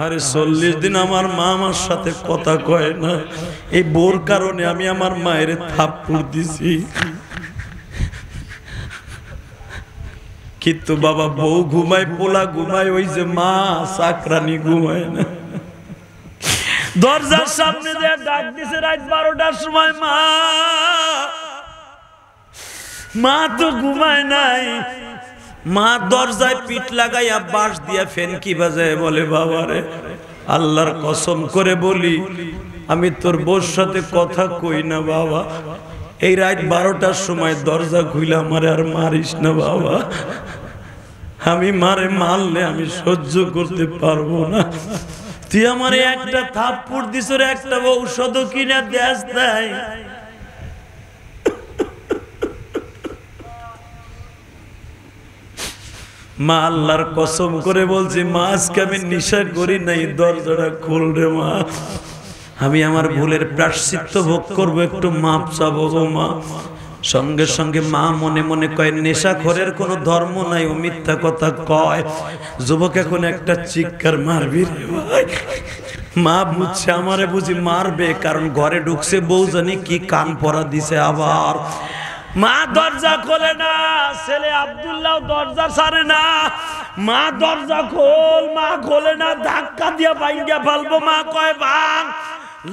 আরে 40 দিন আমার মা আমার সাথে কথা কয় না। এই বোর কারণে আমি আমার মায়ের থাপ্পড় দিছি। কিন্তু বাবা বউ ঘুমায়, পোলা ঘুমায়, ওই যে মা চাকরানি ঘুমায় না। দরজার সামনে দিয়ে ডাক দিছে রাত 12টার সময়, মা মা তো ঘুমায় নাই। মা দরজায় পিঠ লাগাইয়া বাঁশ দিয়া ফেনকি বাজায় বলে, বাবারে আল্লাহর কসম করে বলি আমি তোর বউর সাথে কথা কই না বাবা। এই রাত 12টার সময় দরজা খুইলা আমারে আর মারিস না বাবা। আমি মারে মারলে আমি সহ্য করতে পারবো না। তুই আমারে একটা থাপ্পড় দিছ রে, একটা ঔষধ কিনা দেস নাই। মা আল্লাহর কসম করে বলছি, মা আজকে আমি নেশা করি নাই, দরজাটা খুল রে মা। আমি আমার ভুলের প্রায়শ্চিত্ত ভোগ করবো, একটু মাপ চাবো গো মা। সঙ্গে সঙ্গে মা মনে মনে কয়, নেশাখোরের কোনো ধর্ম নাই, ও মিথ্যা কথা কয়। যুবক এখন একটা চিৎকার মারবি রে ভাই। মা বুঝছে আমারে বুঝি মারবে, কারণ ঘরে ঢুকছে বউ জানি কি কান পরা দিছে আবার। মা দরজা খোলে না, ছেলে আব্দুল্লাহ দরজা ছাড়ে না। মা দরজা খোল, মা খোলে না, ধাক্কা দিয়া ভাঙ্গা ফেলবো। মা কয় ভাঙ।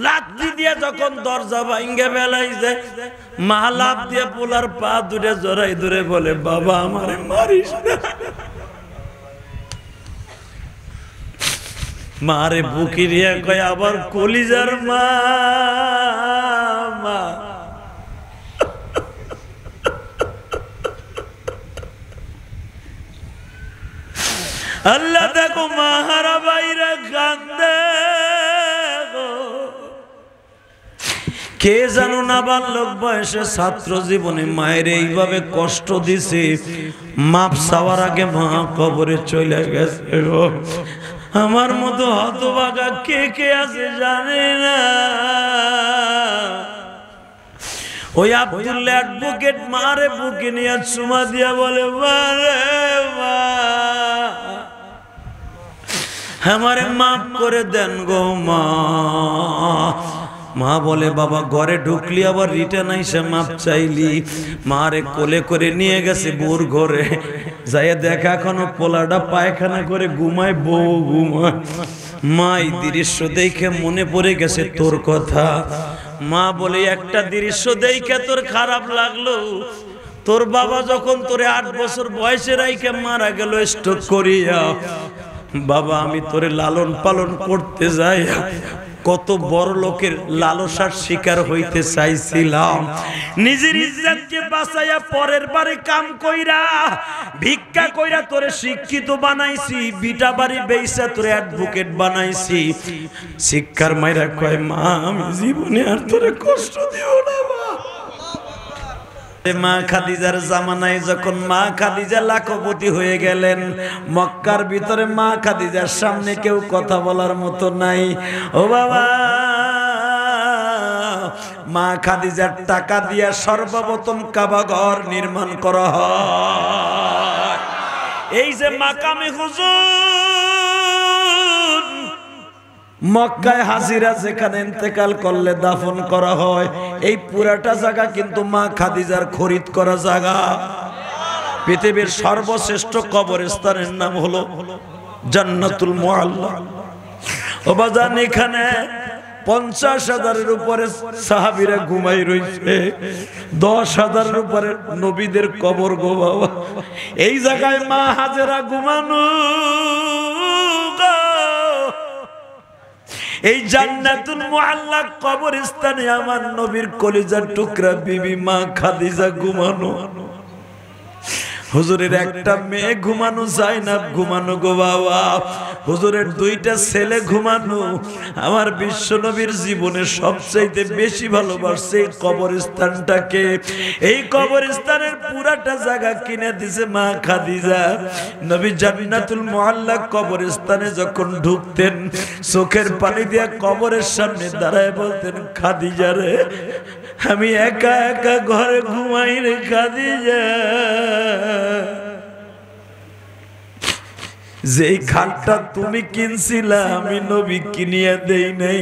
লাথি দিয়ে যখন দরজা ভাঙ্গা ফেলাইছে, মা লাফ দিয়ে পোলার পা দূরে জড়াই দূরে বলে, বাবা আমারে মারিস না। মারে বুকি রিয়া কয়, আবার কলিজার মা। মা আল্লাহ দেখো মাহারা বাইরা কান্দে। কে জানো না বাল্যক বয়সে ছাত্র জীবনে মায়ের এইভাবে কষ্ট দিছে, মাপ চাওয়ার আগে মা কবরে চলে গেছে গো। আমার মতো হতভাগা কে কে আছে জানে না। ওই আব্দুল্লাহ অ্যাডভোকেট মারে বুকে নিয়ে চুমা দিয়া বলে, মারে মা আমারে মাফ করে দেন গো মা। মা বলে, বাবা ঘরে ঢুকলি আবার রিটার্ন আইসা মাপ চাইলি। মারে কোলে করে নিয়ে গেছে বোর ঘরে, যাইয়া দেখা এখনো পোলাটা পায়খানা করে ঘুমায়, বউ ঘুমায়। মা এই দৃশ্য দেখে মনে পড়ে গেছে তোর কথা। মা বলে, একটা দৃশ্য দেখে তোর খারাপ লাগলো? তোর বাবা যখন তোরে 8 বছর বয়সে রাইখে মারা গেল স্ট্রোক করিয়া। বাবা আমি তোরে লালন পালন করতে যাই কত বড় লোকের লালসার শিকার হইতে চাইছিলাম। নিজের ইজ্জতকে বাঁচাইয়া পরের বাড়ি কাম কইরা ভিক্ষা কইরা তোরে শিক্ষিত বানাইছি, বিটা বাড়ি বেইসা তোরে অ্যাডভোকেট বানাইছি। শিক্ষার মাইরা কয়, মা আমি জীবনে আর তোরে কষ্ট দিব না মা। মা খাদিজার জামানায় যখন মা খাদিজা লাখপতি হয়ে গেলেন, মক্কার ভিতরে মা খাদিজার সামনে কেউ কথা বলার মতো নাই। ও বাবা, মা খাদিজার টাকা দিয়া সর্বপ্রথম কাবা ঘর নির্মাণ করা হয়। এই যে মাকামে হুজুর, মক্কায় হাজিরা যেখানে ইন্তেকাল করলে দাফন করা হয়, এই পুরাটা জায়গা কিন্তু মা খাদিজার খরিদ করা জায়গা। পৃথিবীর সর্বশ্রেষ্ঠ কবরস্থানের নাম হলো জান্নাতুল মুআল্লা। ও বাজান, এখানে 50,000-এর উপরে সাহাবীরা ঘুমাই রইছে, 10,000-এর উপরে নবীদের কবর গো বাবা। এই জায়গায় মা হাজেরা ঘুমানো। এই জান্নাতুল মুআল্লা কবরস্থানে আমার নবীর কলিজার টুকরা বিবি মা খাদিজা ঘুমানো। হুজুরের একটা মেয়ে ঘুমানো, জাইনাব ঘুমানো গো বাবা। হুজুরের 2টা ছেলে ঘুমানো। আমার বিশ্ব নবীর জীবনে সবচাইতে বেশি ভালোবাসছে এই কবরস্থানটাকে। এই কবরস্থানের পুরাটা জায়গা কিনে দিছে মা খাদিজা। নবী জান্নাতুল মুআল্লা কবরস্থানে যখন ঢুকতেন, চোখের পানি দিয়া কবরের সামনে দাঁড়ায় বলতেন, খাদিজা রে, আমি একা একা ঘরে ঘুমাই রে খাদিজা। যেই খাটটা তুমি কিনছিলা আমি নবী কিনিয়া দেই নাই,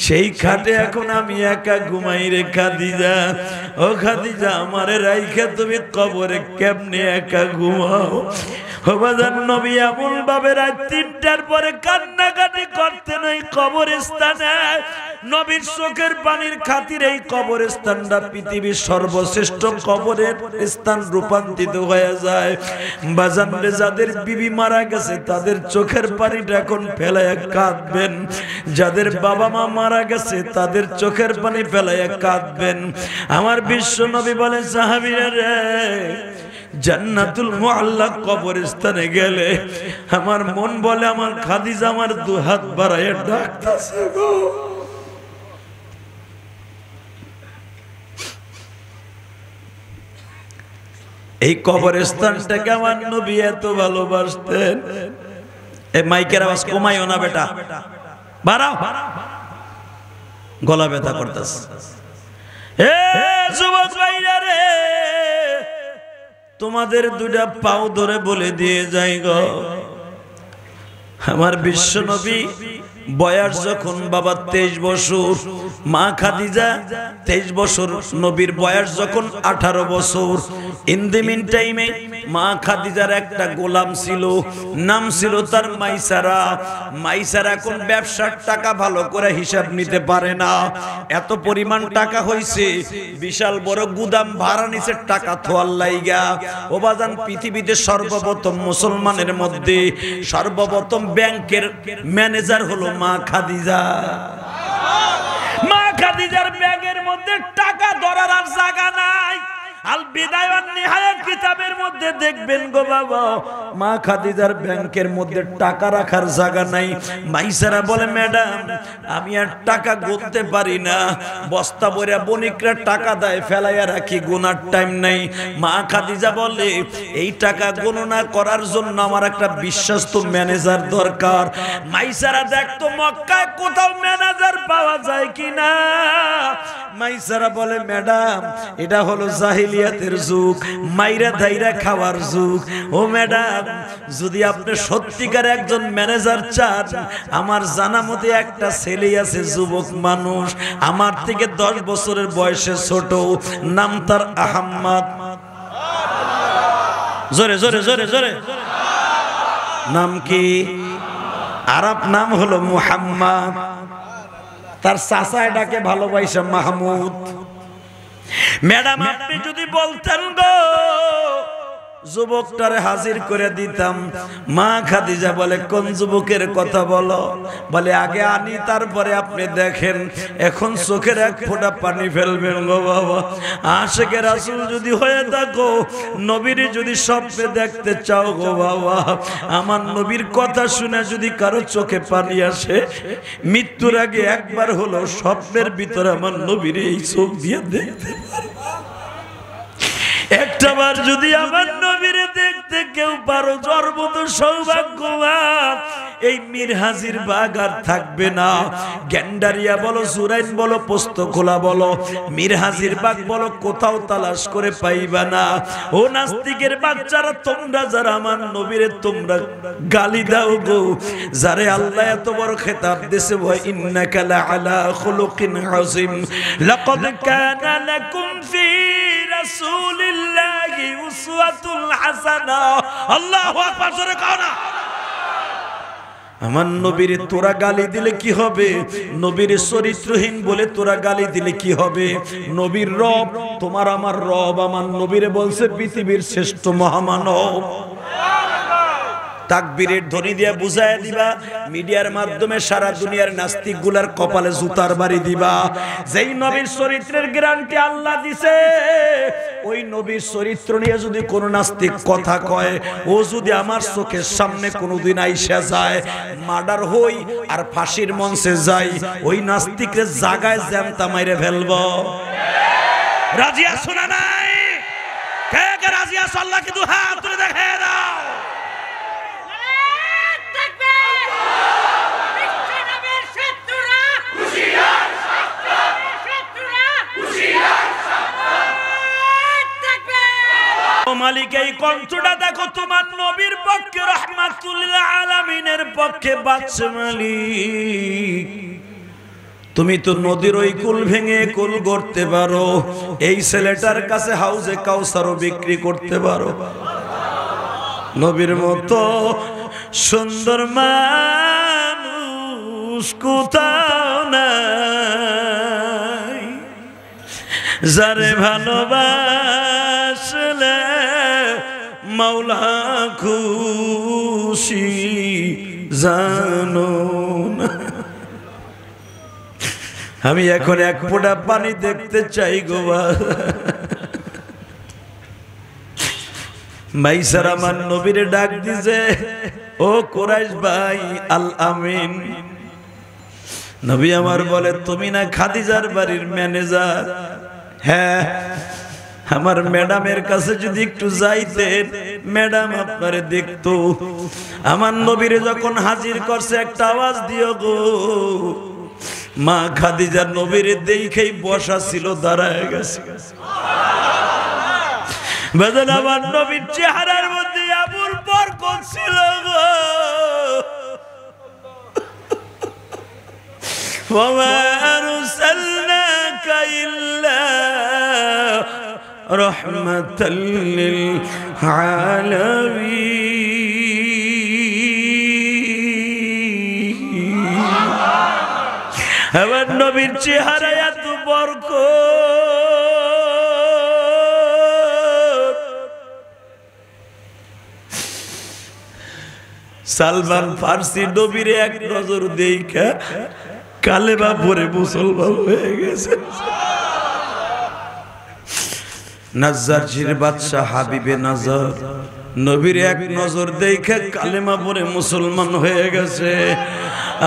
সেই খাটে এখন আমি একা ঘুমাই রে খাদিজা। ও খাদিজা, আমারে রাইখা তুমি কবরে কেমনে একা ঘুমাও? বাজান নবী এমন ভাবে রাত ৩টার পরে কান্নাকাটি করতে নাই কবরস্থানে। নবীর চোখের পানির খাতিরে এই কবরস্থানটা পৃথিবীর সর্বশ্রেষ্ঠ কবরের স্থান রূপান্তরিত হয়ে যায়। বাজান রে, যাদের বিবি মারা গেছে তাদের চোখের পানিটা এখন ফেলাইয়া কাঁদবেন, যাদের বাবা মা মারা গেছে তাদের চোখের পানি ফেলাইয়া কাঁদবেন। আমার বিশ্ব নবী বলেন, সাহাবীরা রে, জান্নাতুল মুআল্লা কবরস্থানে গেলে আমার মন বলে আমার খাদিজা আমার দু হাত বাড়াইয়া ডাকতেছে গো। এই কবরস্থানটাকে আমার নবী এত ভালোবাসতেন। এই মাইকের আওয়াজ কমাইও না বেটা, বাড়াও, গলা ব্যথা করতেছে। এ যুবক ভাইরা রে, তোমাদের দুটা পাও ধরে বলে দিয়ে যাই গো, আমার বিশ্ব নবী বয়স যখন বাবা 23 বছর, মা খাদিজা 23 বছর, নবীর বয়স যখন 18 বছর। ইন দি মিন টাইমে মা খাদিজার একটা গোলাম ছিল, নাম ছিল তার মাইসারা। মাইসারা কোন ব্যবসার টাকা ভালো করে হিসাব নিতে পারে না, এত পরিমাণ টাকা হইছে, বিশাল বড় গুদাম ভাড়া নিছে টাকা থোয়ার লাইগা। ও বাজান, পৃথিবীতে সর্বপ্রথম মুসলমানের মধ্যে সর্বপ্রথম ব্যাংকের ম্যানেজার হলো মা খাদিজা। মা খাদিজার ব্যাগের মধ্যে টাকা ধরার আর জায়গা নাই। আল বিদায়া ওয়ান নিহায়া কিতাবের মধ্যে দেখবেন গো বাবা, মা খাদিজার ব্যাংকের মধ্যে টাকা রাখার জায়গা নাই। মাইসারা বলে, ম্যাডাম আমি আর টাকা গুনতে পারি না, বস্তা ভরে বণিকরা টাকা দেয় ফেলাইয়া রাখি, গোনার টাইম নাই। মা খাদিজা বলে, এই টাকা গণনা করার জন্য আমার একটা বিশ্বস্ত ম্যানেজার দরকার। মাইসারা দেখতো মক্কায় কোথাও ম্যানেজার পাওয়া যায় কিনা। মাইসারা বলে, ম্যাডাম এটা হলো জাহিলিয়াতের যুগ, মাইরা ধাইরা খাওয়ার যুগ। ও ম্যাডাম, যদি আপনি সত্যিকার একজন ম্যানেজার চান, আমার জানা মতে একটা ছেলে আছে, যুবক মানুষ, আমার থেকে 10 বছরের বয়সে ছোট, নাম তার আহম্মদ। জোরে জোরে জোরে জোরে, নাম কি? আরব নাম হলো মুহাম্মদ। তার চাচা এটাকে ভালোবাসে মাহমুদ। ম্যাডাম আপনি যদি বলতেন গো, যুবকটারে হাজির করে দিতাম। মা খাদিজা বলে, কোন যুবকের কথা বলো? বলে, আগে আনি তারপরে আপনি দেখেন। এখন চোখের এক ফোঁটা পানি ফেলবেন গো বাবা। আশিকে রাসূল যদি হয়ে থাকো, নবীর যদি স্বপ্নে দেখতে চাও গো বাবা, আমার নবীর কথা শুনে যদি কারো চোখে পানি আসে, মৃত্যুর আগে একবার হলো স্বপ্নের ভিতরে আমার নবীর এই চোখ দিয়ে দেখতে পারবে। একটাবার যদি আমার নবীরে দেখতে কেউ পারো, সর্বত সৌভাগ্যবান। এই মীর হাজির বাগ আর থাকবে না। গ্যান্ডারিয়া বলো, জুরাইন বলো, পোস্তখোলা বলো, মীর হাজির বাগ বলো, কোথাও তালাশ করে পাইবা না। ও নাস্তিকের বাচ্চারা, তোমরা যারা আমার নবীরে তোমরা গালি দাও গো, যারে আল্লাহ এত বড় খেতাব দিয়েছে, ওয়া ইন্নাকা লাআলা খুলুকিন আযীম, লাকাদ কানা লাকুম ফি রাসূলিল্লাহি উসওয়াতুল হাসানা। আল্লাহু আকবার, জোরে কও না। আমার নবীরে তোরা গালি দিলে কি হবে? নবীর চরিত্রহীন বলে তোরা গালি দিলে কি হবে? নবীর রব তোমার আমার রব, আমার নবীরে বলছে পৃথিবীর শ্রেষ্ঠ মহামানব। তাকবীরের ধ্বনি দিয়ে বুঝায় দিবা, মিডিয়ার মাধ্যমে সারা দুনিয়ার নাস্তিক গুলার কপালে জুতার বাড়ি দিবা। যেই নবীর চরিত্রের গ্যারান্টি আল্লাহ দিছে, ওই নবীর চরিত্র নিয়ে যদি কোন নাস্তিক কথা কয়, ও যদি আমার চোখের সামনে কোনোদিন আইসা যায়, মার্ডার হই আর ফাঁসির মঞ্চে যাই, ওই নাস্তিকের জায়গায় জ্যামতা মাইরে ফেলবো। রাজি আছো না নাই? কে কে রাজি আছো? আল্লাহকে দু হাত তুলে দেখায় দাও। মালিক এই কণ্ঠটা দেখো তোমার নবীর পক্ষে রাহমাতুল লিল আলামিনের পক্ষে বাদশা মালিক তুমি তো নদীর ওই কুল ভেঙে কুল গড়তে পারো এই ছেলেটার কাছে হাউজে কাউসারও বিক্রি করতে পারো নবীর মতো সুন্দর মানুষ কোথাও নাই যারে ভালোবাসলে মাওলা খুশি জানো না আমি এখন এক ফোঁটা পানি দেখতে চাই গো ভাই স্যার আমার নবীরে ডাক দিছে ও কুরাইশ ভাই আল আমিন নবী আমার বলে তুমি না খাদিজার বাড়ির ম্যানেজার হ্যাঁ আমার ম্যাডামের কাছে যদি একটু যাইতেন ম্যাডাম আপনারে দেখতো আমার নবীরে যখন হাজির করছে একটা আওয়াজ দিও গো মা খাদিজা নবীরে দেখেই বসা ছিল দাঁড়ায় গেছে বাজান আমার নবীর চেহারার মধ্যে আবুল বরকত ছিল গো ওয়া আরসালনাকা ইল্লা রাহমাতাল লিল আলামিন আমার নবীর চেহারা এত বরকত সালমান ফারসি নবীর এক নজর দেখা কালেমা পড়ে মুসলমান হয়ে গেছে নাজ্জারজির বাদশা হাবিবে নাজার নবীর এক নজর দেখা কালেমা পড়ে মুসলমান হয়ে গেছে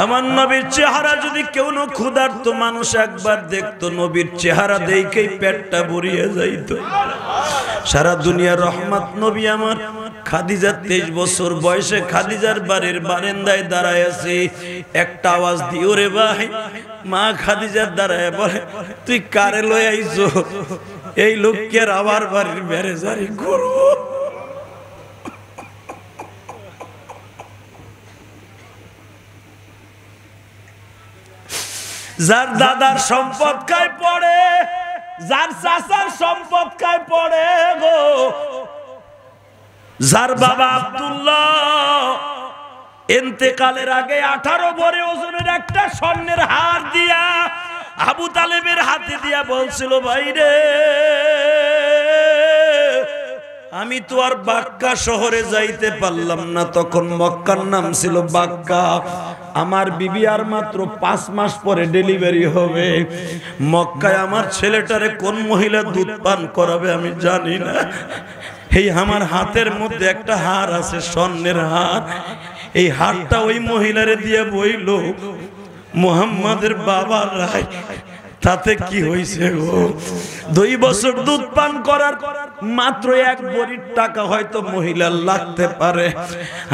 আমার নবীর চেহারা যদি কেউ না ক্ষুধার্ত মানুষ একবার দেখতো নবীর চেহারা দেখেই পেটটা ভরিয়ে যাইতো সারা দুনিয়ার রহমত নবী আমার খাদিজা 23 বছর বয়সে খাদিজার বাড়ির বারান্দায় দাঁড়ায় আছে একটা আওয়াজ দিও রে ভাই মা খাদিজার দাঁড়ায় বলে তুই কারে লই আইছো এই লোককে আবার বাড়ির ম্যানেজারি করব যার দাদার সম্পদ খায় পড়ে যার চাচার সম্পদ খায় পড়ে গো যার বাবা আব্দুল্লাহ ইন্তেকালের আগে 18 ভরি ওজনের একটা স্বর্ণের হার দিয়া আবু তালেবের হাতে দিয়া বলছিল ভাই রে আমি তো আর বাক্কা শহরে যাইতে পারলাম না তখন মক্কার নাম ছিল বাক্কা আমার বিবি আর মাত্র 5 মাস পরে ডেলিভারি হবে মক্কায় আমার ছেলেটারে কোন মহিলা দুধ পান করাবে আমি জানি না এই আমার হাতের মধ্যে একটা হার আছে স্বর্ণের হার এই হারটা ওই মহিলারে দিয়ে বইল মুহাম্মাদের বাবা রায় তাতে কি হইছে গো 2 বছর দুধ পান করার মাত্র 1 ভরির টাকা হয়তো মহিলার লাগতে পারে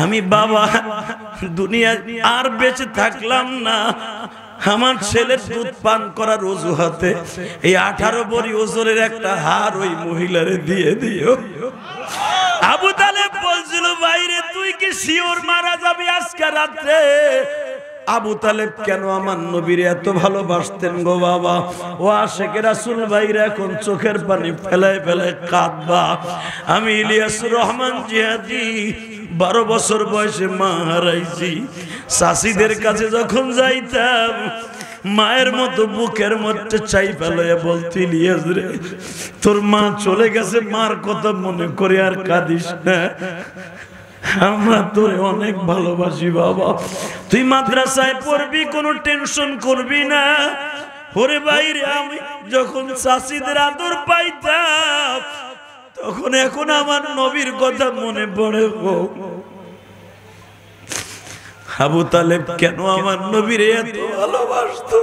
আমি বাবা দুনিয়া আর বেঁচে থাকলাম না আমার ছেলের দুধ পান করার অজুহাতে এই 18 ভরি ওজনের একটা হার ওই মহিলারে দিয়ে দিও আবু তালেব বলছিল ভাইরে তুই কি শিওর মারা যাবি আজকে রাতে আবু তালেব কেন আমার নবীর এত ভালোবাসতেন গো বাবা ও আশিক রাসূল ভাইরা এখন চোখের পানি ফেলায় ফেলায় কাঁদবা আমি ইলিয়াসুর রহমান জিহাদি 12 বছর বয়সে মা হারাইছি চাষিদের কাছে যখন যাইতাম মায়ের মতো বুকের মধ্যে চাই ফেলাইয়া বলতি ইলিয়াস রে তোর মা চলে গেছে মার কথা মনে করে আর কাঁদিস না আমরা তোরে অনেক ভালোবাসি বাবা তুই মাদ্রাসায় পড়বি কোনো টেনশন করবি না ওরে বাইরে আমি যখন চাষিদের আদর পাইতাম তখন এখন আমার নবীর কথা মনে পড়ে গো আবু তালেব কেন আমার নবীর এত ভালোবাসতো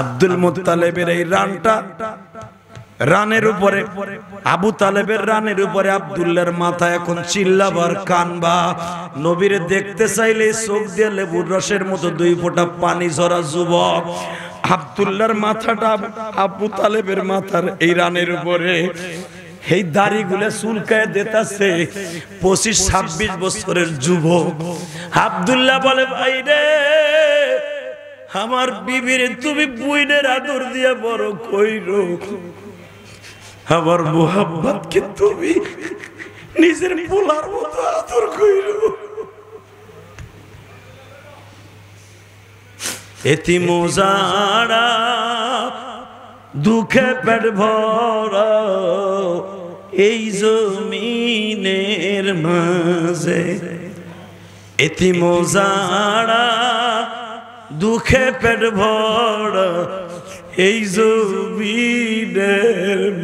আব্দুল মুত্তালিবের এই রানের উপরে আবু তালেবের রানের উপরে আব্দুল্লাহর মাথা এখন চিল্লাবার কানবা নবীরে দেখতে চাইলে চোখ দিয়ে লেবুর রসের মতো 2 ফোঁটা পানি ঝরা যুবক আব্দুল্লাহর মাথাটা আবু তালেবের মাথার এই রানের উপরে এই দাড়িগুলো চুলকায় দিতেছে 25-26 বছরের যুবক। আব্দুল্লাহ বলে ভাই রে আমার বিবির তুমি বুইনের আদর দিয়ে বড় কইরো, আমার মোহাম্মদকে তুমি নিজের পোলার মতো আদর কইরো। এতিম যারা দুঃখে পেট ভরা এই জমিনের মাঝে, এতিম যারা দুঃখে পেট ভরা এই জমিনের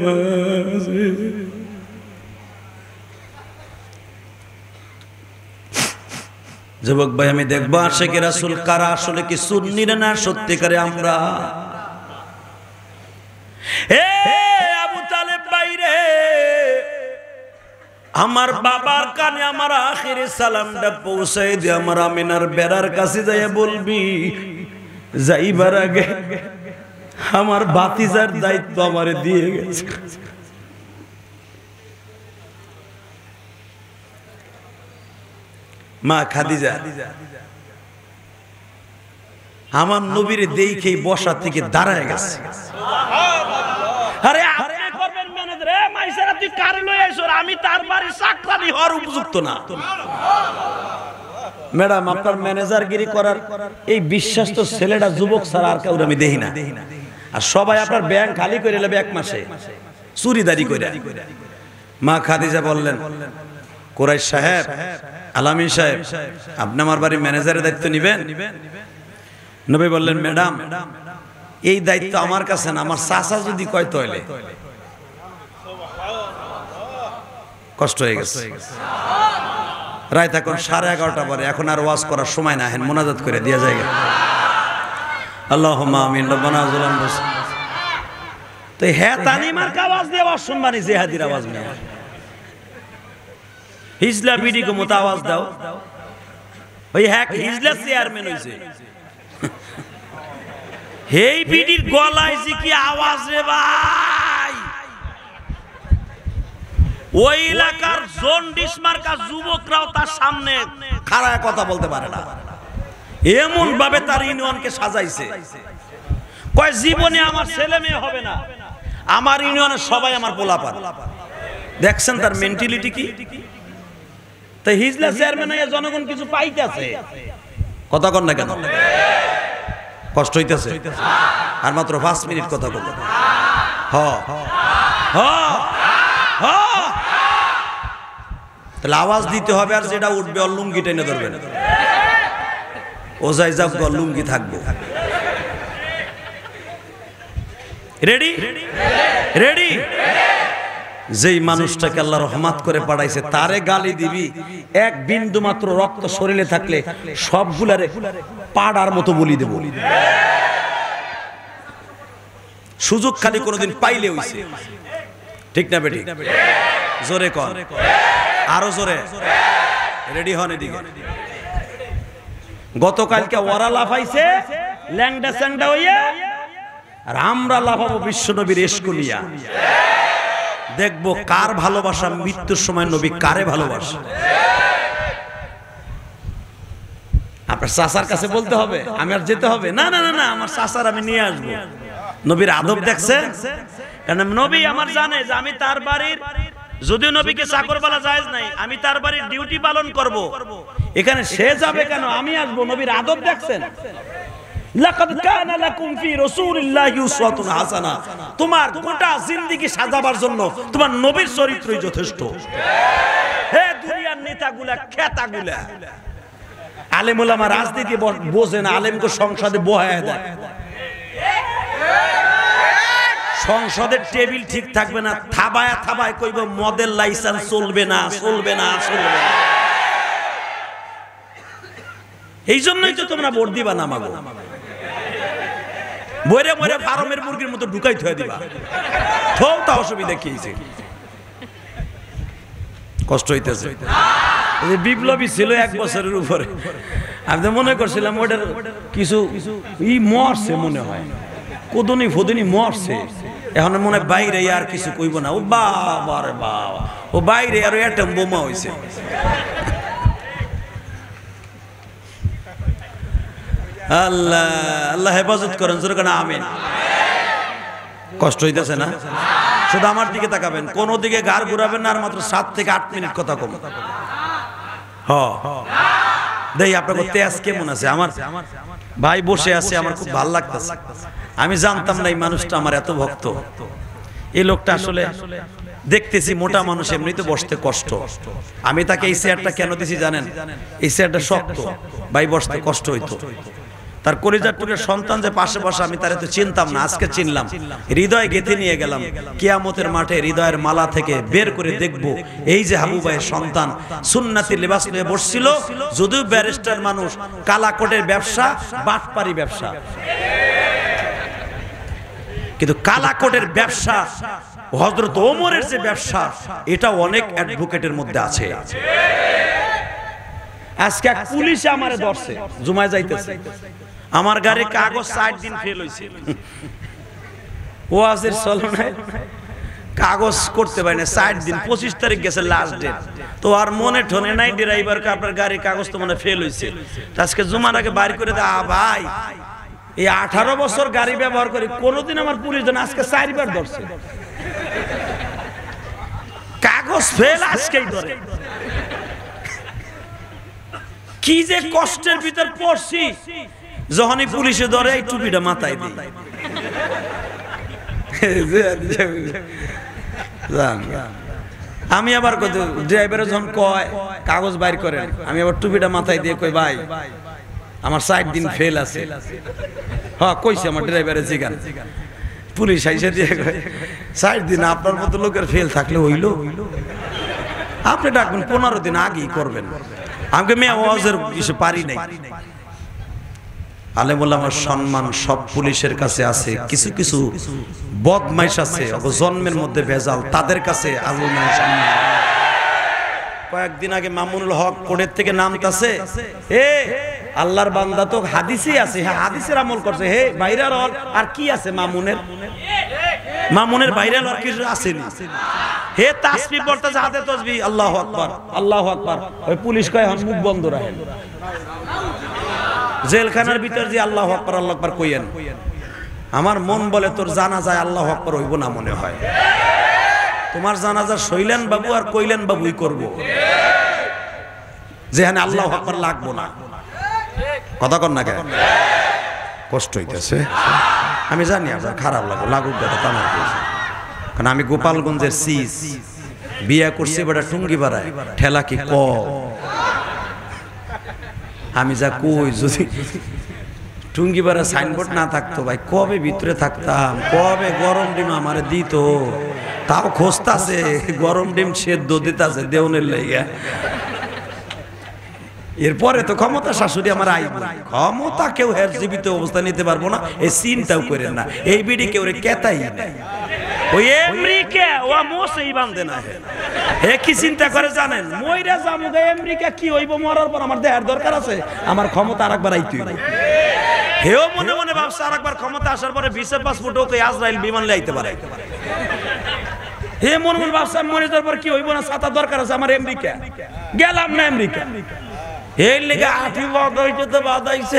মাঝে। যুবক ভাই আমি দেখবো আশিকে রাসূল কারা আসলে কি সুন্নিরা না সত্যিকারে আমরা। আবু তালেব বাইরে আমার বাবার কানে আমার আখিরে সালামটা পৌঁছাই দে, আমার আমিনার বেড়ার কাছে যাইয়া বলবি যাইবার আগে আমার ভাতিজার দায়িত্ব আমারে দিয়ে গেছে। মা খাদিজা আমার নবীর দেখে বসা থেকে দাঁড়ায় গেছে। আরে আপনি করবেন ম্যানেজার, এ মাইসারা তুই কারে লই আইছো, আমি তার বাড়ি চাকরানি হওয়ার উপযুক্ত না। ম্যাডাম আপনার ম্যানেজারগিরি করার এই বিশ্বাস তো ছেলেটা যুবক ছাড়া আর কাউরে আমি দেখি না। আর সবাই আপনার ব্যাংক খালি করে নেবে এক মাসে চুরিদারি করে। মা খাদিজা বললেন কুরাইশ সাহেব, আলামিন সাহেব, আপনি আমার বাড়ির ম্যানেজারের দায়িত্ব নিবেন? নবী বললেন ম্যাডাম এই দায়িত্ব আমার কাছে না, আমার চাচা যদি কয় তইলে। কষ্ট হয়ে গেছে। রাত এখন 11:30 পরে, এখন আর ওয়াজ করার সময় না, হেন মোনাজাত করে দিয়া যায়। আল্লাহুম্মা আমিন। রব্বানা যালামনা আনফুসানা। তো হ্যাঁ তানিমার আওয়াজ দিয়ে আওয়াজ শুনবানি, জিহাদির আওয়াজ না। হিজলা বিডি কো মত আওয়াজ দাও, ওই হ্যাঁ হিজলা চেয়ারম্যান হইছে। হেই বিডির গলায় যে কি আওয়াজ রে ভাই, ওই এলাকার জন্ডিস মার্কা যুবকরাও তার সামনে খাড়ায় কথা বলতে পারে না, এমন ভাবে তার ইউনিয়নকে সাজাইছে। কয় জীবনে আমার ছেলে মেয়ে হবে না, আমার ইউনিয়নের সবাই আমার পোলাপান। দেখছেন তার মেন্টালিটি কি? তাই হিজলা চেয়ারম্যান হয়ে জনগণ কিছু পাইতেছে, কথা কন না কেন? কষ্ট হইতেছে। আর মাত্র 5 মিনিট কথা বলতে। তাহলে আওয়াজ দিতে হবে, আর যেটা উঠবে ওর লুঙ্গি টেনে ধরবেন। ও যাই যাক লুঙ্গি থাকবো। Ready ready. যেই মানুষটাকে আল্লাহ রহমত করে পাঠাইছে তারে গালি দিবি, এক বিন্দু মাত্র রক্ত শরীরে থাকলে সবগুলারে পাড়ার মতো বলি দেব। সুযোগ খালি কোনোদিন পাইলে হইছে, ঠিক না বেটি? জোরে কর, আরো জোরে। রেডি হন এদিকে। গতকালকে ওরা লাফাইছে ল্যাংডা স্যাংডা হইয়া, আর আমরা লাফাবো বিশ্বনবীর এশকুলিয়া। দেখবো কার ভালোবাসা মৃত্যুর সময় নবী কারে ভালোবাসে। আপনার চাচার কাছে বলতে হবে আমি আর যেতে হবে না, না না না, আমার চাচার আমি নিয়ে আসবো। নবীর আদব দেখছেন? কারণ নবী আমার জানে যে আমি তার বাড়ির, যদিও নবীকে চাকর বলা জায়েজ নাই, আমি তার বাড়ির ডিউটি পালন করব। এখানে সে যাবে কেন, আমি আসবো। নবীর আদব দেখছেন? লাকাদ কানা লাকুম ফি রাসূলিল্লাহি উসওয়াতুন হাসানা। তোমার গোটা জিন্দেগি সাজাবার জন্য তোমার নবীর চরিত্রই যথেষ্ট। হে দুনিয়ার নেতাগুলা, খেতাগুলা, আলেম ওলামা রাজনীতি বোঝে না, আলেমকে সংসদে বহায় দেয়। সংসদের টেবিল ঠিক থাকবে না, থাবায় থাবায় কইব মদের লাইসেন্স চলবে না, চলবে না, চলবে না। এই জন্যই তো তোমরা ভোট দিবা না মাগো। বইরে বইরে ফার্মের মুরগির মতো ঢুকাই থয়ে দিবা, ঠোঁটা অসুবিধা কি হইছে? কষ্ট হইতেছে। বিপ্লবী ছিল 1 বছরের উপরে, আমি তো মনে করছিলাম ওটার কিছু ই মরছে মনে হয়। কুদুনি ফুদুনি মরছে, এখন মনে হয় বাইরে আর কিছু কইব না। ও বাবা রে বাবা, ও বাইরে আর অ্যাটম বোমা হয়েছে। আল্লাহ আল্লাহ হেফাজত করেন, জোরে কেন আমিন। কষ্ট হইতেছে না? শুধু আমার দিকে তাকাবেন, কোন দিকে ঘাড় ঘুরাবেন না, আর মাত্র 7 থেকে 8 মিনিট কথা কম। দেই আপনাকে তেজ কেমন আছে? আমার ভাই বসে আছে, আমার খুব ভালো লাগতেছে। আমি জানতাম না এই মানুষটা আমার এত ভক্ত। এই লোকটা আসলে দেখতেছি মোটা মানুষ, এমনি তো বসতে কষ্ট। আমি তাকে এই চেয়ারটা কেন দিছি জানেন? এই চেয়ারটা শক্ত, ভাই বসতে কষ্ট হইতো। তার কলিজার টুকরা সন্তান যে পাশে বসে, আমি তারে তো চিনতাম না, আজকে চিনলাম। হৃদয় গেঁথে নিয়ে গেলাম, কিয়ামতের মাঠে হৃদয়ের মালা থেকে বের করে দেখব এই যে হাবু ভাইয়ের সন্তান সুন্নাতি লিবাস নিয়ে বসছিল। যদিও ব্যারিস্টার মানুষ, কালাকোটের ব্যবসা, বাটপারি ব্যবসা, কিন্তু কালাকোটের ব্যবসা, হযরত ওমরের যে ব্যবসা, এটা অনেক অ্যাডভোকেটের মধ্যে আছে। আজকে এক পুলিশে আমারে ধরছে, জুমায় যাইতেছে, আমার গাড়ি কাগজ 60 দিন ফেল হইছে। ওয়াজের চলনায় কাগজ করতে পারি না 60 দিন, 25 তারিখ গেছে লাস্ট ডেট। তো আর মনে ঠনে নাই ড্রাইভারকে, আপনার গাড়ির কাগজ তো মনে ফেল হইছে। আজকে জুমার আগে বাইর করে দে, ভাই এই 18 বছর গাড়ি ব্যবহার করি, কোনোদিন আমার পুলিশ জন, আজকে 4 বার ধরছে। কাগজ ফেল, আজকেই ধরে। কি যে কষ্টের ভিতর পড়ছি, যখনই পুলিশে ধরে এই টুপিটা মাথায় দিই। আমি আবার ড্রাইভারে যখন কয় কাগজ বাইর করেন, আমি আবার টুপিটা মাথায় দিয়ে কই, ভাই আমার 60 দিন ফেল আছে। হ্যাঁ কইছে আমার ড্রাইভারে জিগান। পুলিশ আইসা দিয়ে কয় 60 দিন আপনার মতো লোকের ফেল থাকলে হইলো, আপনি ডাকবেন 15 দিন আগেই করবেন। আমাকে মেয়ে ওয়াজের কিছু পারি নাই। আলেম ওলামার সম্মান সব পুলিশের কাছে আছে, কিছু কিছু বদমাইশ আছে জন্মের মধ্যে ভেজাল, তাদের কাছে আলেমের সম্মান। কয়েকদিন আগে মামুনুল হক কোর্টের থেকে নামতাছে, এ আল্লাহর বান্দা তো হাদিসে আছে, হ্যাঁ হাদিসের আমল করছে, হে ভাইরাল আর কি আছে? মামুনের ভাইরাল আর কিছু আসেনি। হে তাসবিহ পড়তেছে, হাতে তাসবিহ, আল্লাহু আকবার আল্লাহু আকবার। ওই পুলিশ কয় এখন মুখ বন্ধ রাখেন, জেলখানার ভিতর যে আল্লাহু আকবার আল্লাহু আকবার কইয়েন। আমার মন বলে তোর জানাজায় আল্লাহু আকবার হইব না মনে হয়। তোমার জানাজা সইলেন বাবু আর কইলেন বাবুই করব, যেখানে আল্লাহু আকবার লাগবো না। কথা কন না কেন? কষ্ট হইতেছে আমি জানি, আপনার খারাপ লাগুক কথা তো আমার, কারণ আমি গোপালগঞ্জের সিস, বিয়ে করছি বেটা টুঙ্গি বাড়ায়, ঠেলা কি ক আমি যা কই, যদি টুঙ্গি বাড়া সাইনবোর্ড না থাকতো ভাই কবে ভিতরে থাকতাম, কবে গরম ডিম আমারে দিত। তাও খোঁজতাছে গরম ডিম সেদ্ধ দিতাছে দেউনের লাইগা। এরপরে তো ক্ষমতা শাশুড়ি আমার আইব, ক্ষমতা কেউ হের জীবিত অবস্থা নিতে পারবো না, এই চিন্তাও করেন না। এই বিডি কেউ কেতাই নাই, ওই আমেরিকা ও মোসেই বাঁধে না। হে কি চিন্তা করে জানেন? মইরা জামুগা আমেরিকা কি হইব, মরার পর আমার দেহের দরকার আছে, আমার ক্ষমতা আরেকবার আইতে হইব। হেও মনে মনে ভাবছে আরেকবার ক্ষমতা আসার পরে ভিসা পাসপোর্ট ওকে আজরাইল বিমান লাইতে পারে। হে মনে মনে ভাবছে মরে যাওয়ার পর কি হইব না, ছাতা দরকার আছে আমার আমেরিকা, গেলাম না আমেরিকা। এই লেগে 8 হইতে তো বাদাইছে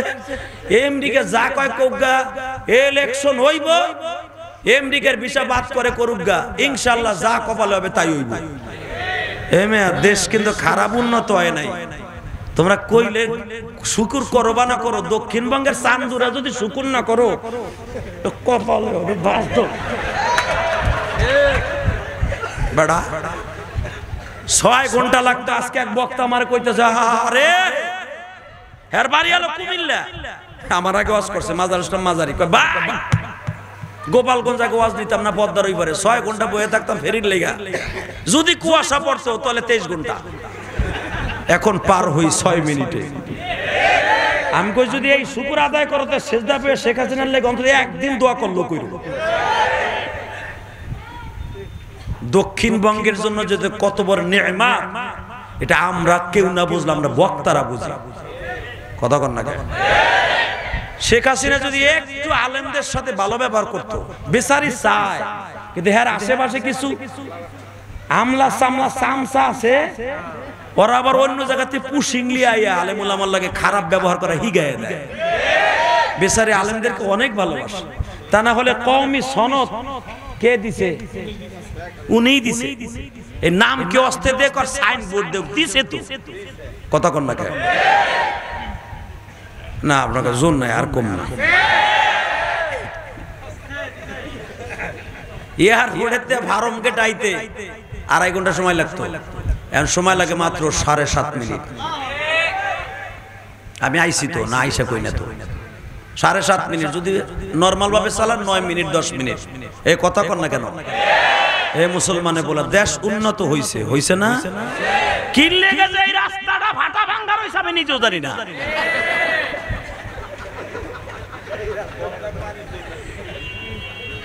আমেরিকা যা কয় কোগা, ইলেকশন হইব আমেরিকার ভিসা বাদ করে করুকগা, ইনশাআল্লাহ যা কপালে হবে তাই হইব। দেশ কিন্তু খারাপ উন্নত হয় নাই। তোমরা কইলে শুকুর করো বা না করো, দক্ষিণবঙ্গের চান্দুরা যদি শুকুর না করো তো কপালে হবে বাস্তব। বেড়া 6 ঘন্টা লাগতো, আজকে এক বক্তা আমার কইতেছে আরে এর বাড়ি হলো কুমিল্লা, আমার আগে ওয়াজ করছে মাজার ইসলাম মাজারি, কয় ভাই গোপালগঞ্জ আগে ওয়াজ দিতাম না পদ্মার ওইবারে, 6 ঘন্টা বয়ে থাকতাম ফেরির লেগা, যদি কুয়াশা পড়তো তাহলে 23 ঘন্টা, এখন পার হই 6 মিনিটে। আমি কই যদি এই শুকর আদায় করতে সেজদা পেয়ে শেখ হাসিনার লেগে অন্তত একদিন দোয়া করলো কইরো। দক্ষিণবঙ্গের জন্য যদি কত বড় নেয়ামত, এটা আমরা কেউ না বুঝলাম, আমরা বক্তারা বুঝি। কথা কন না কেন? শেখ হাসিনা যদি একটু আলেমদের সাথে ভালো ব্যবহার করত, বেচারি চায়, কিন্তু হ্যাঁ আশেপাশে কিছু আমলা সামলা সামসা আছে, ওরা আবার অন্য জায়গাতে পুশিংলি আইয়া আলেম ওলামার লাগে খারাপ ব্যবহার করা হিগায় দেয়। বেচারি আলেমদেরকে অনেক ভালোবাসে, তা না হলে কওমি সনদ কে দিছে? উনিই দিছে। এই নাম কে অস্তে দেখ আর সাইনবোর্ড দেখ দিছে তো, কথা কন না কেন? না আপনাকে জোর নাই, আর কম না। এয়ারপোর্টেতে ফার্মকে টাইতে 2.5 ঘন্টা সময় লাগতো, এখন সময় লাগে মাত্র 7.5 মিনিট। আমি আইসি তো না, আইসা কই না তো। 7.5 মিনিট যদি নর্মাল ভাবে চালান 9 মিনিট 10 মিনিট। এই কথা কন না কেন? এ মুসলমানে বলা দেশ উন্নত হইছে, হইছে না? কি লেগে যায় রাস্তাটা ফাটা ভাঙা রইছে আমি নিজেও জানি না।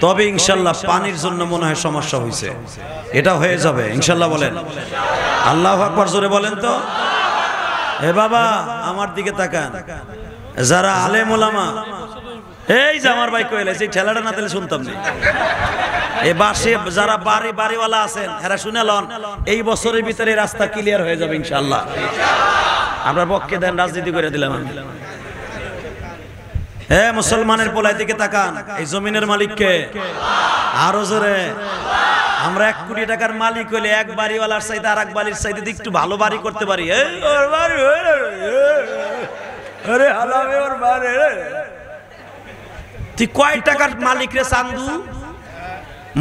তবে ইনশাআল্লাহ পানির জন্য মনে হয় সমস্যা হইছে, এটা হয়ে যাবে ইনশাআল্লাহ। বলেন আল্লাহু আকবার, জোরে বলেন তো। এ বাবা আমার দিকে তাকান, যারা আলেম ওলামা, এই যে আমার ভাই কইলে সেই ঠেলাটা না দিলে শুনতাম না। এই বাসে যারা বাড়িওয়ালা আছেন এরা শুনে লন, এই বছরের ভিতরে রাস্তা ক্লিয়ার হয়ে যাবে ইনশাআল্লাহ। আপনার পক্ষে দেন, রাজনীতি করে দিলাম আমি। হে মুসলমানের পোলায় দিকে তাকান, এই জমিনের মালিককে আরো জোরে। আমরা 1 কোটি টাকার মালিক হইলে এক বাড়িওয়ালার চাইতে আর এক বাড়ির চাইতে একটু ভালো বাড়ি করতে পারি। তুই কয় টাকার মালিক রে চান্দু?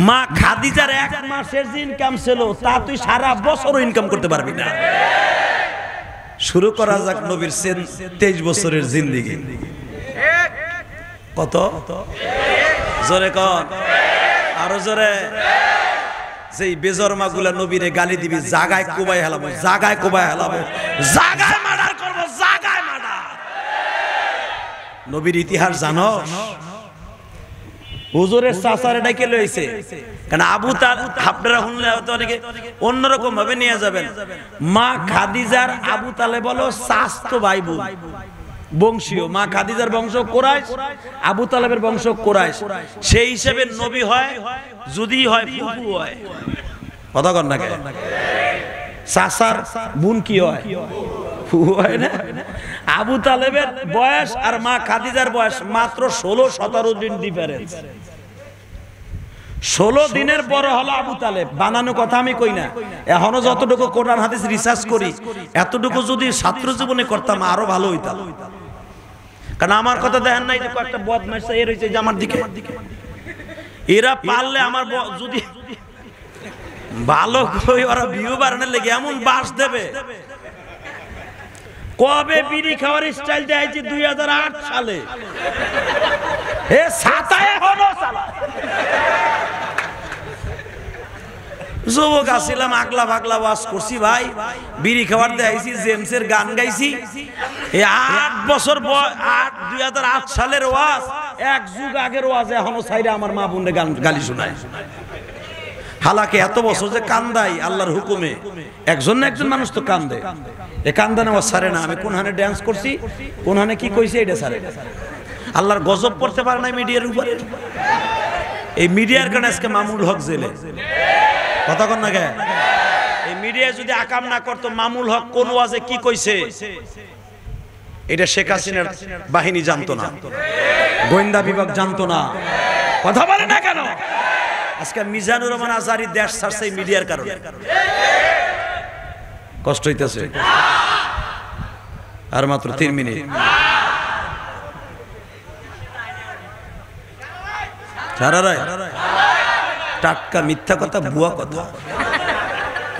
মা খাদিজার 1 মাসের যে ইনকাম ছিল তা তুই সারা বছর ইনকাম করতে পারবি না। শুরু করা যাক নবীর 23 বছরের জিন্দেগি। কত জোরে কন, আরো জোরে। যেই বেজরমা গুলা নবীরে গালি দিবি, জাগায় কোবাই হেলাবো, জাগায় কোবাই হেলাবো, জাগায় মার্ডার করবো, জাগায় মার্ডার। নবীর ইতিহাস জানো? হুজুরের চাচারে ডাকে লইছে, কারণ আবু তালেব আপনারা শুনলে হয়তো অনেকে অন্যরকম ভাবে নিয়ে যাবেন। মা খাদিজার আবু তালেব বলো চাচতো ভাই বোন বংশীয়। মা খাদিজার বংশ কুরাইশ, আবু তালেবের বংশ কুরাইশ। সেই হিসেবে নবী হয় যদি হয় ফুফু হয়, কথা কন না কেন? চাচার বোন কি হয়? ফুফু হয় না? আবু তালেবের বয়স আর মা খাদিজার বয়স মাত্র 16-17 দিন ডিফারেন্স। 16 দিনের বড় হলো আবু তালেব। বানানো কথা আমি কই না, এখনো যতটুকু কোরআন হাদিস রিসার্চ করি এতটুকু যদি ছাত্র জীবনে করতাম আরো ভালো হইতাম। কারণ আমার কথা দেখেন নাই যে কয়েকটা বদমাইশ এর হইছে যে আমার দিকে, এরা পারলে আমার যদি ভালো কই ওরা ভিউ বাড়ানোর লেগে এমন বাস দেবে। কবে বিড়ি খাওয়ার স্টাইল দেখাইছি? 2008 সালে। এ ছাতায় হলো চালা। যুবক আসছিলাম, আগলা ভাগলা ওয়াজ করছি ভাই, বিড়ি খাওয়ার দেখাইছি, জেমসের গান গাইছি। এই 8 বছর 2008 সালের ওয়াজ, এক যুগ আগের ওয়াজ এখনো সাইরে আমার মা বোনরে গালি শোনায়। হালাকে এত বছর যে কান্দাই আল্লাহর হুকুমে, একজন না একজন মানুষ তো কান্দে। এ কান্দা নেওয়া সারে না। আমি কোন হানে ড্যান্স করছি, কোন হানে কি কইছি এটা সারে। আল্লাহর গজব পড়তে পারে না মিডিয়ার উপরে। এই মিডিয়ার কারণে আজকে মামুল হক জেলে, কথা কন না কে? এই মিডিয়া যদি আকাম না করতো, মামুল হক কোন ওয়াজে কি কইছে এটা শেখ হাসিনার বাহিনী জানতো না, গোয়েন্দা বিভাগ জানতো না, কথা বলে না কেন? আজকে মিজানুর রহমান আজহারি দেশ ছাড়ছে এই মিডিয়ার কারণে। কষ্ট হইতেছে। আর মাত্র 3 মিনিট। টাটকা মিথ্যা কথা, ভুয়া কথা,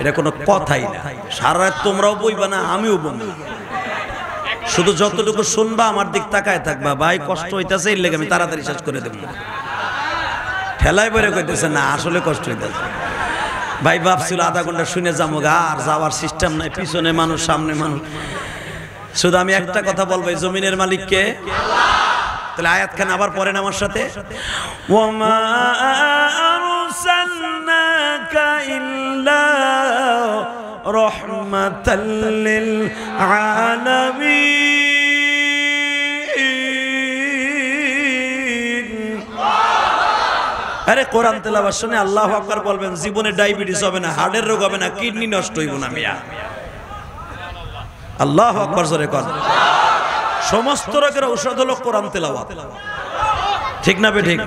এটা কোনো কথাই না। সারা রাত তোমরাও বইবা না, আমিও বলবো। শুধু যতটুকু শুনবা আমার দিক তাকায় থাকবা। ভাই কষ্ট হইতেছে, এর লেগে আমি তাড়াতাড়ি শেষ করে দেব। ঠেলাই বলে কইতেছে না, আসলে কষ্ট হইতেছে। ভাই ভাবছিল আধা ঘন্টা শুনে যাবো, আর যাওয়ার সিস্টেম নাই, পিছনে মানুষ সামনে মানুষ। শুধু আমি একটা কথা বলবো, এই জমিনের মালিক কে? তাহলে আয়াত খান আবার পড়েন আমার সাথে। ওয়ামা আরসালনাকা ইল্লা রাহমাতাল লিল আলামিন। আরে কোরআন তেলাওয়াত শুনে আল্লাহু আকবার বলবেন, জীবনে ডায়াবেটিস হবে না, হার্টের রোগ হবে না, কিডনি নষ্ট হইব না মিয়া। আল্লাহু আকবার জোরে কোন। সমস্ত রোগের ঔষধ হলো কোরআন তেলাওয়াত, ঠিক না বে ঠিক?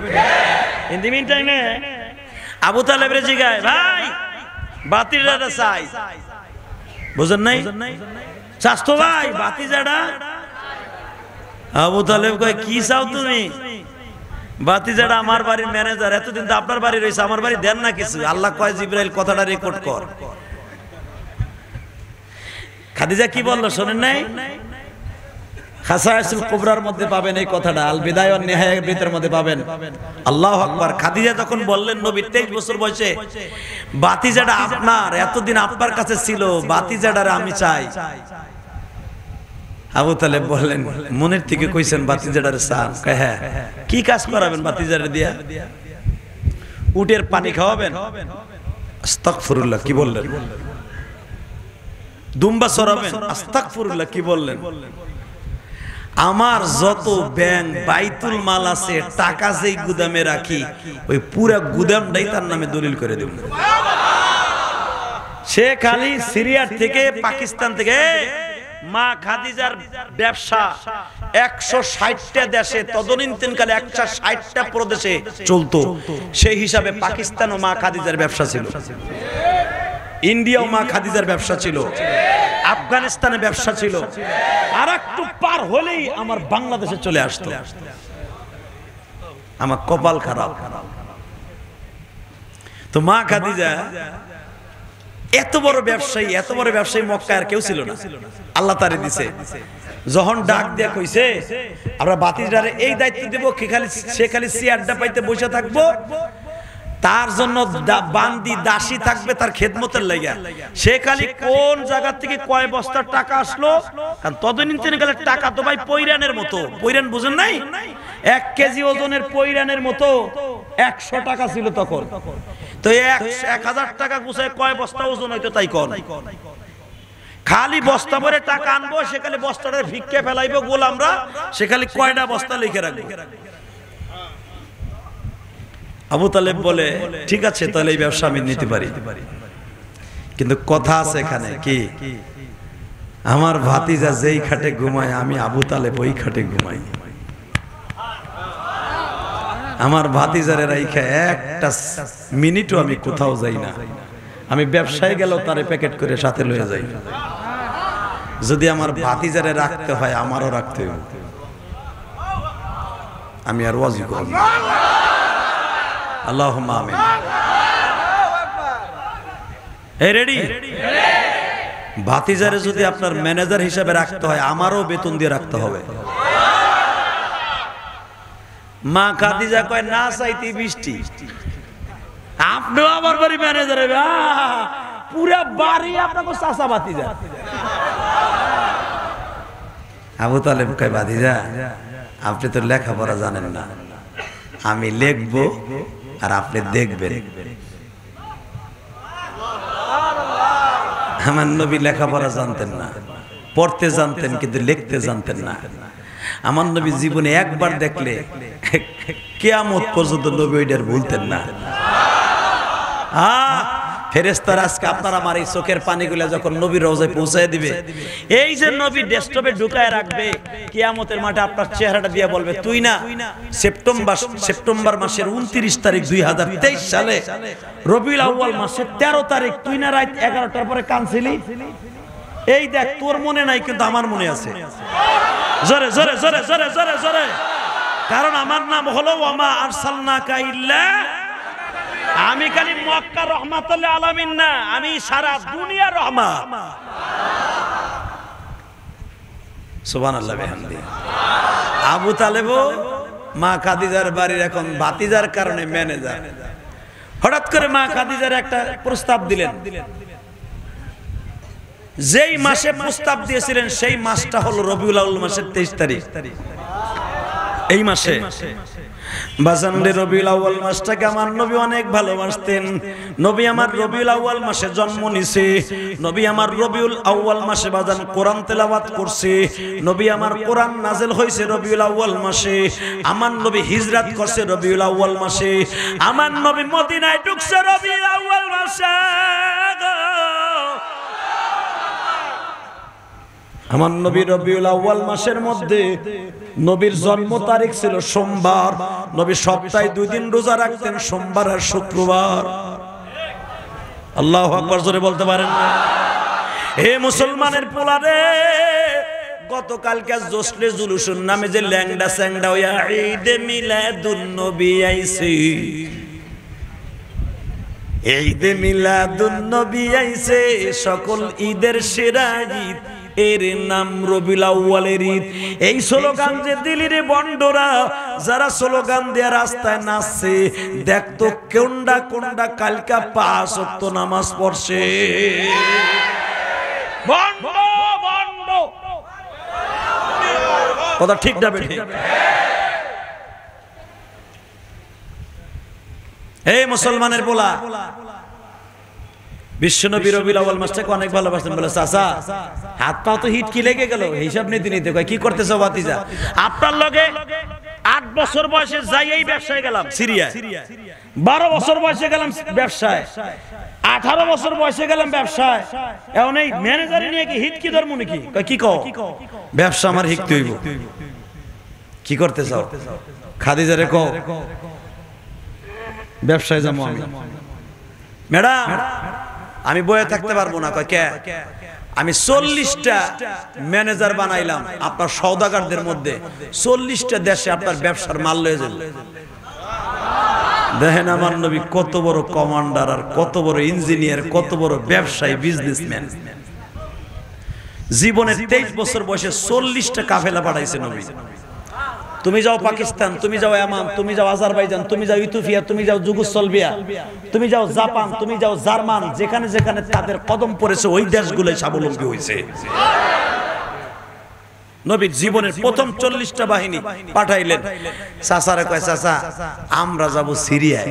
ইন দি মিন টাইমে আবু তালেবের জিগায়, ভাই বাতিজাটা চাই, বুঝেন নাই? চাস্তো ভাই বাতিজাটা। আবু তালেব কয়, কি চাও তুমি? বাতিজাটা আমার বাড়ির ম্যানেজার, এতদিন তো আপনার বাড়ি রয়েছে, আমার বাড়ি দেন না কিছু। আল্লাহ কয়, জিবরাইল কথাটা রেকর্ড কর। খাদিজা কি বললো শোনেন নাই? খাসায়েসুল কুবরার মধ্যে পাবেন এই কথাটা, আল বিদায়া ওয়ান নিহায়ার ভিতরের মধ্যে পাবেন। আল্লাহু আকবার। খাদিজা তখন বললেন, নবী 23 বছর বয়সে, বাতিজাটা আপনার, এতদিন আপনার কাছে ছিল, বাতিজাটারে আমি চাই। আবু তালেব বললেন, মনের থেকে কইছেন বাতিজাটারে চান? কয় হ্যাঁ। কি কাজ করাবেন বাতিজারে দিয়া? উটের পানি খাওয়াবেন? আস্তাগফিরুল্লাহ, কি বললেন? দুম্বা চড়াবেন? আস্তাগফিরুল্লাহ, কি বললেন? আমার যত ব্যাংক বাইতুল মাল আছে, টাকা যেই গুদামে রাখি, ওই পুরা গুদামটাই তার নামে দলিল করে দেব। সে খালি সিরিয়ার থেকে, পাকিস্তান থেকে মা খাদিজার ব্যবসা 160টা দেশে, তদনীন্তনকালে 160টা প্রদেশে চলতো। সেই হিসাবে পাকিস্তানও মা খাদিজার ব্যবসা ছিল, ইন্ডিয়াও মা খাদিজার ব্যবসা ছিল, আফগানিস্তানে ব্যবসা ছিল। আর একটু পার হলেই আমার বাংলাদেশে চলে আসতো। আমার কপাল খারাপ। তো মা খাদিজা এত বড় ব্যবসায়ী মক্কায় আর কেউ ছিল না, আল্লাহ তারে দিছে। যখন ডাক দিয়া কইছে, আমরা বাতিজারে এই দায়িত্ব দেব, সে খালি চেয়ারটা পাইতে বসে থাকবো, তার জন্য বান্দি দাসী থাকবে তার খেদমতের লাগা। সে খালি কোন জায়গা থেকে কয় বস্তার টাকা আসলো, কারণ তদনীন্তনে গেলে টাকা তো ভাই পৈরানের মতো, পৈরান বুঝেন নাই? 1 কেজি ওজনের পৈরানের মতো 100 টাকা ছিল তখন। তো 1000 টাকা গুছায় কয় বস্তা ওজন হইতো তাই কোন? খালি বস্তা ভরে টাকা আনবো, সে খালি বস্তাটা ভিক্ষে ফেলাইবো গোলামরা, সে খালি কয়টা বস্তা লিখে রাখবো। আবু তালেব বলে, ঠিক আছে তাহলে এই ব্যবসা আমি নিতে পারি, কিন্তু কথা আছে এখানে, কি? আমার ভাতিজা যেই খাটে ঘুমায়, আমি আবু তালেব ওই খাটে ঘুমাই। আমার ভাতিজারে রাইখা একটা মিনিটও আমি কোথাও যাই না। আমি ব্যবসায় গেলেও তারে প্যাকেট করে সাথে লয়ে যাই। যদি আমার ভাতিজারে রাখতে হয়, আমারও রাখতে হবে। আমি আর ওয়াজি করব না। আল্লাহুম্মা আমিন। এই রেডি? ভাতিজারে যদি আপনার ম্যানেজার হিসেবে রাখতে হয়, আমারও বেতন দিয়ে রাখতে হবে। মা খাদিজা কয়, না চাইতে বৃষ্টি, আপনিও আমার বাড়ি ম্যানেজার হবে, পুরা বাড়ি আপনাকে চাচা ভাতিজা। আবু তালেব কয়, ভাতিজা আপনি তো লেখাপড়া জানেন না, আমি লিখবো আর আপনি দেখবেন। আমার নবী লেখাপড়া জানতেন না, পড়তে জানতেন কিন্তু লিখতে জানতেন না। আমার নবী জীবনে একবার দেখলে কিয়ামত পর্যন্ত নবী ওইটার ভুলতেন না। ফেরেশতারা আজকে আপনার আমার এই চোখের পানিগুলা যখন নবীর রওজায় পৌঁছায় দিবে, এই যে নবী ডেস্কটপে ঢুকায় রাখবে, কিয়ামতের মাঠে আপনার চেহারাটা দিয়ে বলবে, তুই না সেপ্টেম্বর মাসের 29 তারিখ 2023 সালে রবিউল আউয়াল মাসের 13 তারিখ তুই না রাত 11টার পরে কানছিলি? এই দেখ, তোর মনে নাই কিন্তু আমার মনে আছে। জোরে জোরে জোরে জোরে জোরে জোরে, কারণ আমার নাম হলো ওয়ামা আরসালনাকা ইল্লা, আমি খালি মক্কা রহমাতুল আলামিন না, আমি সারা দুনিয়ার রহমত। সুবহানাল্লাহ বিহামদি। আবু তালেব মা খাদিজার বাড়ির এখন ভাতিজার কারণে ম্যানেজার। হঠাৎ করে মা খাদিজার একটা প্রস্তাব দিলেন। যেই মাসে প্রস্তাব দিয়েছিলেন সেই মাসটা হলো রবিউল আউয়াল মাসের 23 তারিখ। এই মাসে বাজানরে রবিউল আউয়াল মাসটাকে আমার নবী অনেক ভালোবাসতেন। নবী আমার রবিউল আউয়াল মাসে জন্ম নিছে, নবী আমার রবিউল আউয়াল মাসে বাজান কোরআন তেলাওয়াত করছে, নবী আমার কোরআন নাযিল হইছে রবিউল আউয়াল মাসে, আমার নবী হিজরত করছে রবিউল আউয়াল মাসে, আমার নবী মদিনায় ঢুকছে রবিউল আউয়াল মাসে। আমার নবী রবিউল আউয়াল মাসের মধ্যে নবীর জন্ম তারিখ ছিল সোমবার। নবী সপ্তাহে 2 দিন রোজা রাখতেন, সোমবার আর শুক্রবার। আল্লাহু আকবার জোরে বলতে পারেন না? হে মুসলমানের পোলারে, গতকালকে জোসলে জুলুসুন নামে যে ল্যাংডা স্যাংডা হইয়া ঈদে মিলাদুন নবী আইছে, ঈদে মিলাদুন নবী আইছে, সকল ঈদের সেরা ঈদ, এর নাম রবিউল আউয়ালের ঈদ। এই স্লোগান যে দিলিরে বন্ডরা যারা স্লোগান দিয়ে রাস্তায় নাচছে, দেখতো কোনডা কোনডা কালকা 5 ওয়াক্ত নামাজ পড়ছে। বন্ড বন্ড কথা ঠিক না বেঠিক? এই মুসলমানের পোলা, বিশ্বনবী রবিউল আউয়াল মাসটাকে অনেক ভালোবাসতেন। বলে চাচা হাত পা তো হিট কি লেগে গেল, হিসাব নিতে নিতে কয় কি করতেছো ভাতিজা? আপনার লগে 8 বছর বয়সে যাই এই ব্যবসায় গেলাম সিরিয়া, 12 বছর বয়সে গেলাম ব্যবসায়, 18 বছর বয়সে গেলাম ব্যবসায়, এখন এই ম্যানেজারে নিয়ে কি হিট কি ধর্ম নাকি? কয় কি কও? ব্যবসা আমার হিকতে হইব। কি করতে চাও? খাদিজারে কও ব্যবসায় যাবো আমি। ম্যাডাম আমি বয়ে থাকতে পারবো না। কয় কে? আমি 40টা ম্যানেজার বানাইলাম আপনার সওদাগরদের মধ্যে, 40টা দেশে আপনার ব্যবসার মাল লয়ে যাবে। দেখেন আমার নবী কত বড় কমান্ডার, আর কত বড় ইঞ্জিনিয়ার, কত বড় ব্যবসায়ী, বিজনেসম্যান। জীবনে 23 বছর বয়সে 40টা কাফেলা পাঠাইছে নবী। তুমি যাও পাকিস্তান, তুমি যাও ইয়ামান, তুমি যাও আজারবাইজান, তুমি যাও ইথিওপিয়া, তুমি যাও যুগোস্লাভিয়া, তুমি যাও জাপান, তুমি যাও জার্মান, যেখানে যেখানে তাদের কদম পড়েছে ওই দেশগুলোই স্বাবলম্বী হয়েছে। নবীর জীবনের প্রথম 40টা বাহিনী পাঠাইলেন। চাচারে কয় চাচা আমরা যাব সিরিয়ায়,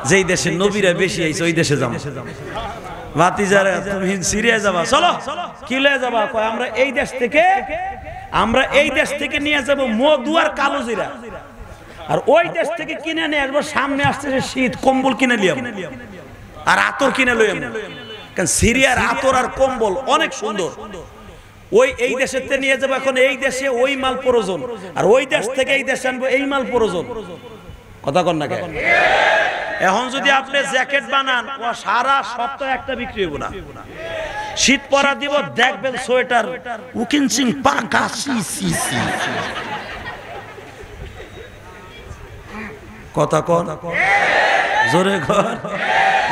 যেই দেশে নবীরা বেশি আইছে ওই দেশে যাব। ভাতিজারা তুমি সিরিয়া যাবা? চলো। কি লয়ে যাবা? কয় আমরা এই দেশ থেকে নিয়ে যাব মধু আর কালো জিরা, আর ওই দেশ থেকে কিনে নিয়ে আসবো। সামনে আসছে শীত, কম্বল কিনে লিয়াম আর আতর কিনে লইয়াম, কারণ সিরিয়ার আতর আর কম্বল অনেক সুন্দর। এই দেশের থেকে নিয়ে যাবো, এখন এই দেশে ওই মাল প্রয়োজন, আর ওই দেশ থেকে এই দেশে আনবো এই মাল প্রয়োজন। কথা কন না কেন? এখন যদি আপনি জ্যাকেট বানান, ও সারা সপ্তাহে একটা বিক্রি হইব না। শীত পরা দিব, দেখবেন সোয়েটার উকিনসিং পাকা কথা কন জোরে ঘর।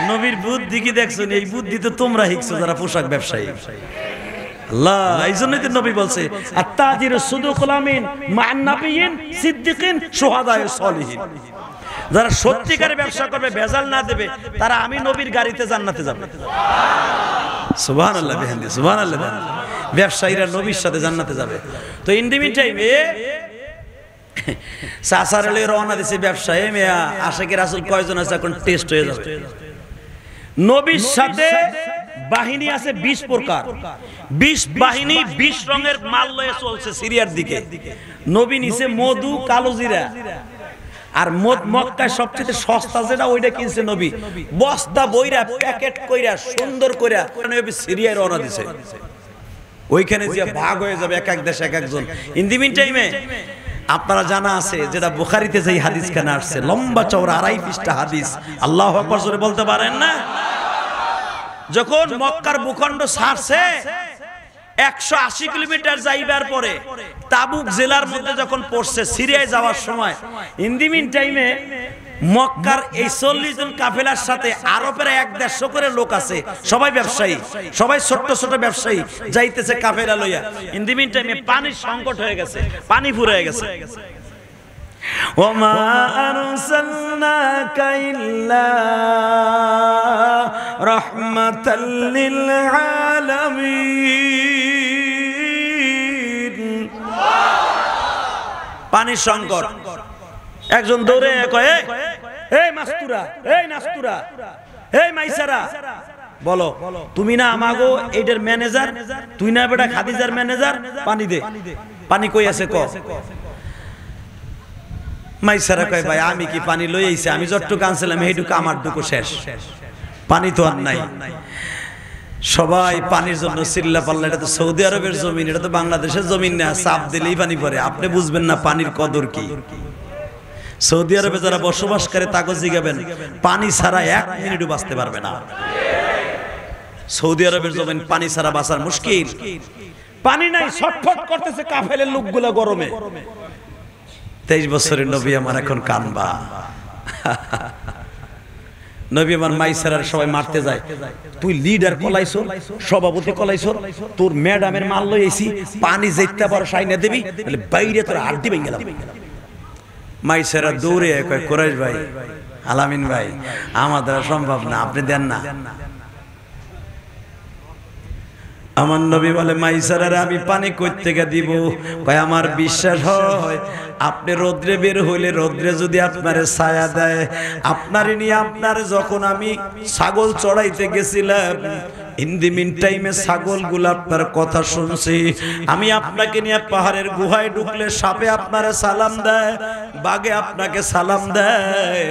নবীর বুদ্ধি কি দেখছেন? এই বুদ্ধি তো তোমরা শিখছো যারা পোশাক ব্যবসায়ী। আল্লাহ এই জন্যই তো নবী বলছে আত-তাজিরু সুদুকুল আমিন মা'আন নাবিয়্যিন সিদ্দিকিন শুহাদায়ে সালিহিন। যারা সত্যিকারের ব্যবসা করবে, ভেজাল না দেবে, তারা আমি নবীর গাড়িতে জান্নাতে যাবে। সুবহানাল্লাহ বিহামদি, সুবহানাল্লাহ। ব্যবসায়ীরা নবীর সাথে জান্নাতে যাবে। তো ইন দি মিন টাইমে চাচার লয়ে রওনা দিছে ব্যবসায়। মেয়া আশিকে রাসূল কয়জন আছে এখন টেস্ট হয়ে যাবে। নবীর সাথে বাহিনী আছে 20 প্রকার, 20 বাহিনী 20 রঙের মাল লয়ে চলছে সিরিয়ার দিকে। নবী নিছে মধু, কালো জিরা, আর মক্কায় সবচেয়ে সস্তা যেটা ওইটা কিনছে নবী। বস্তা বইরা প্যাকেট কইরা সুন্দর কইরা নবী সিরিয়ায় রওনা দিছে। ওইখানে যে ভাগ হয়ে যাবে এক এক দেশ এক একজন। ইন দি মিন টাইমে আপনারা জানা আছে যেটা বুখারীতে যেই হাদিস খানা আসছে, লম্বা চওড়া 2.5 পৃষ্ঠা হাদিস। আল্লাহু আকবার জোরে বলতে পারেন না? যখন মক্কার ভূখণ্ড ছাড়ছে 180 কিলোমিটার যাইবার পরে তাবুক জেলার মধ্যে যখন পড়ছে সিরিয়ায় যাওয়ার সময়, ইন দি মিন টাইমে মক্কার এই 40 জন কাফেলার সাথে আরো প্রায় 150 করে লোক আছে, সবাই ব্যবসায়ী, সবাই ছোট ছোট ব্যবসায়ী যাইতেছে কাফেলা লইয়া। ইন দি মিন টাইমে পানির সংকট হয়ে গেছে, পানি ফুরিয়ে গেছে। ওমা আরসালনাকা ইল্লা রাহমাতাল লিল আলামিন। পানির সংকট। একজন দৌড়ে কয়, এই মাস্তুরা, এই নাস্তুরা, এই মাইসারা, বলো তুমি না আমাগো এইটার ম্যানেজার, তুই না বেটা খাদিজার ম্যানেজার, পানি দে। পানি কই আছে ক। মাইসারা কয়, ভাই আমি কি পানি লই আইছি, আমি যতটুকু আনছিলাম এইটুকু আমার টুকু শেষ, পানি তো আর নাই। সবাই পানির জন্য চিল্লা পাল্লা। এটা তো সৌদি আরবের জমিন, এটা তো বাংলাদেশের জমিন না, চাপ দিলেই পানি পড়ে। আপনি বুঝবেন না পানির কদর কি। সৌদি আরবে যারা বসবাস করে তাকে জিগাবেন, পানি ছাড়া 1 মিনিটও বাঁচতে পারবে না। সৌদি আরবের জমিন, পানি ছাড়া বাঁচার মুশকিল। পানি নাই, ছটফট করতেছে কাফেলের লোকগুলো গরমে। 23 বছরের নবী আমার এখন কানবা। নবী আমার মাইসারার সবাই মারতে যায়, তুই লিডার কলাইছো, সভাপতি কলাইছো, তোর ম্যাডামের মাল লই আইছি, পানি যেতে পারো সাইনা দেবি, তাহলে বাইরে তোর হাড্ডি ভেঙে গেলাম। মাইসারা দৌড়ে কয়, কুরাইশ ভাই, আলামিন ভাই, আমাদের সম্ভব না, আপনি দেন না। আমার নবী বলে, মাইসারারে আমি পানি কই থেকে দিব? ভাই আমার বিশ্বাস হয় আপনি রোদ্রে বের হইলে রোদ্রে যদি আপনারে ছায়া দেয়, আপনারে নিয়ে আপনারে যখন আমি ছাগল চড়াইতে গেছিলাম, ইন দি মিন টাইমে ছাগলগুলো আপনার কথা শুনছি। আমি আপনাকে নিয়ে পাহাড়ের গুহায় ঢুকলে সাপে আপনারে সালাম দেয়, বাঘে আপনাকে সালাম দেয়,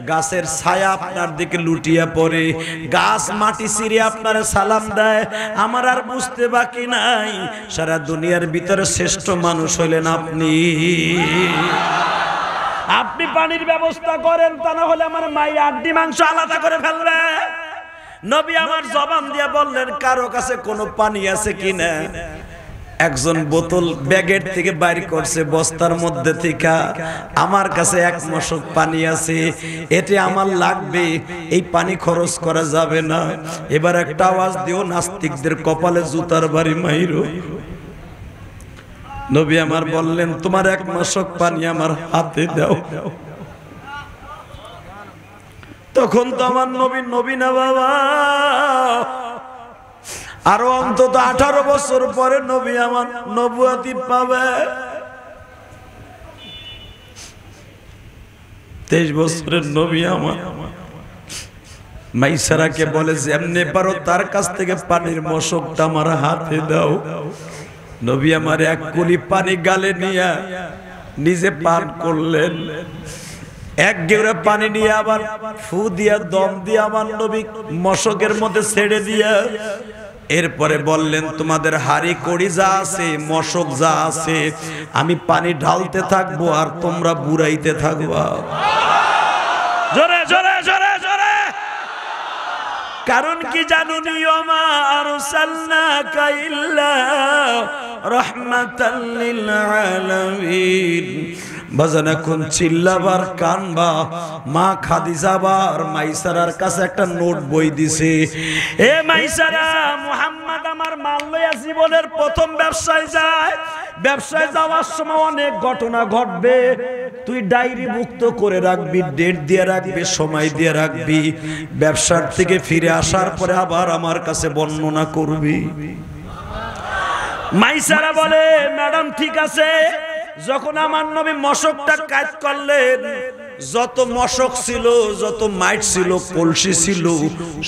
গাছের ছায়া আপনার দিকে লুটিয়া পড়ে, গাছ মাটি ছিঁড়ে আপনারে সালাম দেয়। আমার আর বুঝতে বাকি নাই, সারা দুনিয়ার ভিতরে শ্রেষ্ঠ মানুষ হইলেন আপনি। আপনি পানির ব্যবস্থা করেন, তা না হলে আমার মায়ের আড্ডি মাংস আলাদা করে ফেলবে। নবী আমার জবান দিয়ে বললেন, কারো কাছে কোনো পানি আছে কিনা? একজন বোতল ব্যাগের থেকে বাইর করছে, বস্তার মধ্যে থেকে, আমার কাছে 1 মশক পানি আছে, এতে আমার লাগবে, এই পানি খরচ করা যাবে না। এবার একটা আওয়াজ দিও, নাস্তিকদের কপালে জুতার বাড়ি মাইরো। নবী আমার বললেন, তোমার 1 মশক পানি আমার হাতে দাও। তখন তো আমার নবী না বাবা, আরো অন্তত 18 বছর পরে নবী আমার নবুয়তি পাবে। 23 বছরের নবী আমার মাইসারাকে বলে, যেমনে পারো তার কাছ থেকে পানির মশকটা আমার হাতে দাও। নবী আমার 1 কুলি পানি গালে নিয়ে নিজে পান করলেন। 1 গেউরা পানি নিয়ে আবার ফু দিয়া দম দিয়ে আমার নবী মশকের মধ্যে ছেড়ে দিয়া এরপরে বললেন, তোমাদের হাড়ি কড়ি যা আছে, মশক যা আছে, আমি পানি ঢালতে থাকবো আর তোমরা বুড়াইতে থাকবা। জোরে জোরে জোরে জোরে। কারণ কি জানো, ওমা আরসালনাকা ইল্লা রাহমাতাল লিল আলামিন। বাজান এখন চিল্লাবার কানবা। মা খাদিজাবার মাইসারার কাছে একটা নোট বই দিছে, এ মাইসারা, মুহাম্মদ আমার মাল লইয়া জীবনের প্রথম ব্যবসায় যায়, ব্যবসায় যাওয়ার সময় অনেক ঘটনা ঘটবে, তুই ডায়েরি মুক্ত করে রাখবি, ডেট দিয়ে রাখবি, সময় দিয়ে রাখবি, ব্যবসার থেকে ফিরে আসার পরে আবার আমার কাছে বর্ণনা করবি। মাইসারা বলে, ম্যাডাম ঠিক আছে। যখন আমার নবী মশকটা কাজ করলেন, যত মশক ছিল, যত মাইট ছিল, কলসি ছিল,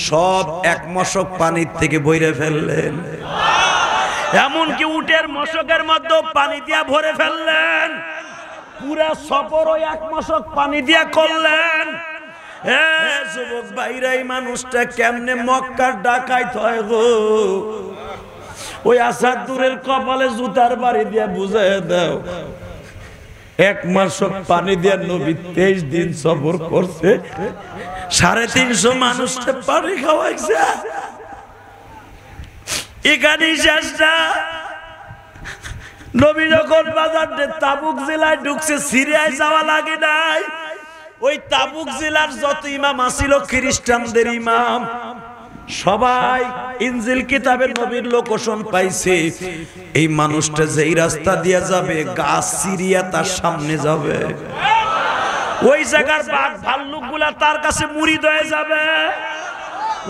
সব 1 মশক পানির থেকে বইরে ফেললেন। এমনকি উটের মশকের মধ্যে পানি দিয়া ভরে ফেললেন। পুরা সফর ওই 1 মশক পানি দিয়া করলেন। যুবক ভাইরা, এই মানুষটা কেমনে মক্কার ডাকাইত হয় গো? ওই আসাদুরের কপালে জুতার বাড়ি দিয়া বুঝাই দাও। 1 মশক পানি দিয়া নবী 23 দিন সফর করছে, 350 মানুষকে পানি খাওয়াইছে। এখানে শেষ না। নবী যখন বাজারে তাবুক জেলায় ঢুকছে, সিরিয়ায় যাওয়া লাগে নাই। ওই তাবুক জেলার যত ইমাম আছিল, খ্রিস্টানদের ইমাম, সবাই ইনজিল কিতাবের নবীর লোকেশন পাইছে। এই মানুষটা যেই রাস্তা দিয়ে যাবে, গাছ সিরিয়া তার সামনে যাবে, ওই জায়গার বাঘ ভাল্লুকগুলা তার কাছে মুরিদ হয়ে যাবে।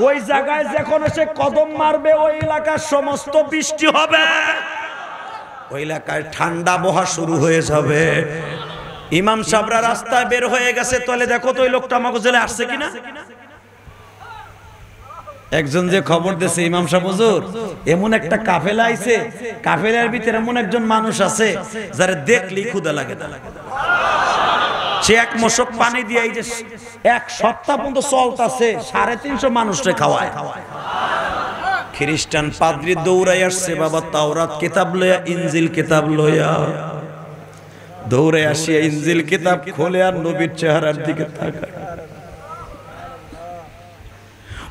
ওই জায়গায় যখন সে কদম মারবে, ওই এলাকার সমস্ত বৃষ্টি হবে। ওই এলাকায় ঠান্ডা বহা শুরু হয়ে যাবে। ইমাম সাহেবরা রাস্তায় বের হয়ে গেছে, তলে দেখো তো ওই লোকটা আমাকে জেলে আসছে কিনা। একজন যে খবর দিয়েছে, ইমাম সাহেব হুজুর এমন একটা কাফেলা আইছে, কাফেলার ভিতরে এমন একজন মানুষ আছে যারা দেখলেই ক্ষুধা লাগে না। সে এক মশক পানি দিয়ে এই যে এক সপ্তাহ পর্যন্ত চলতেছে, 350 মানুষকে খাওয়ায়। খ্রিস্টান পাদ্রী দৌড়াই আসছে, বাবা তাওরাত কিতাব লইয়া, ইনজিল কিতাব লইয়া দৌড়ে আসিয়া ইনজিল কিতাব খোলে আর নবীর চেহারার দিকে তাকায়।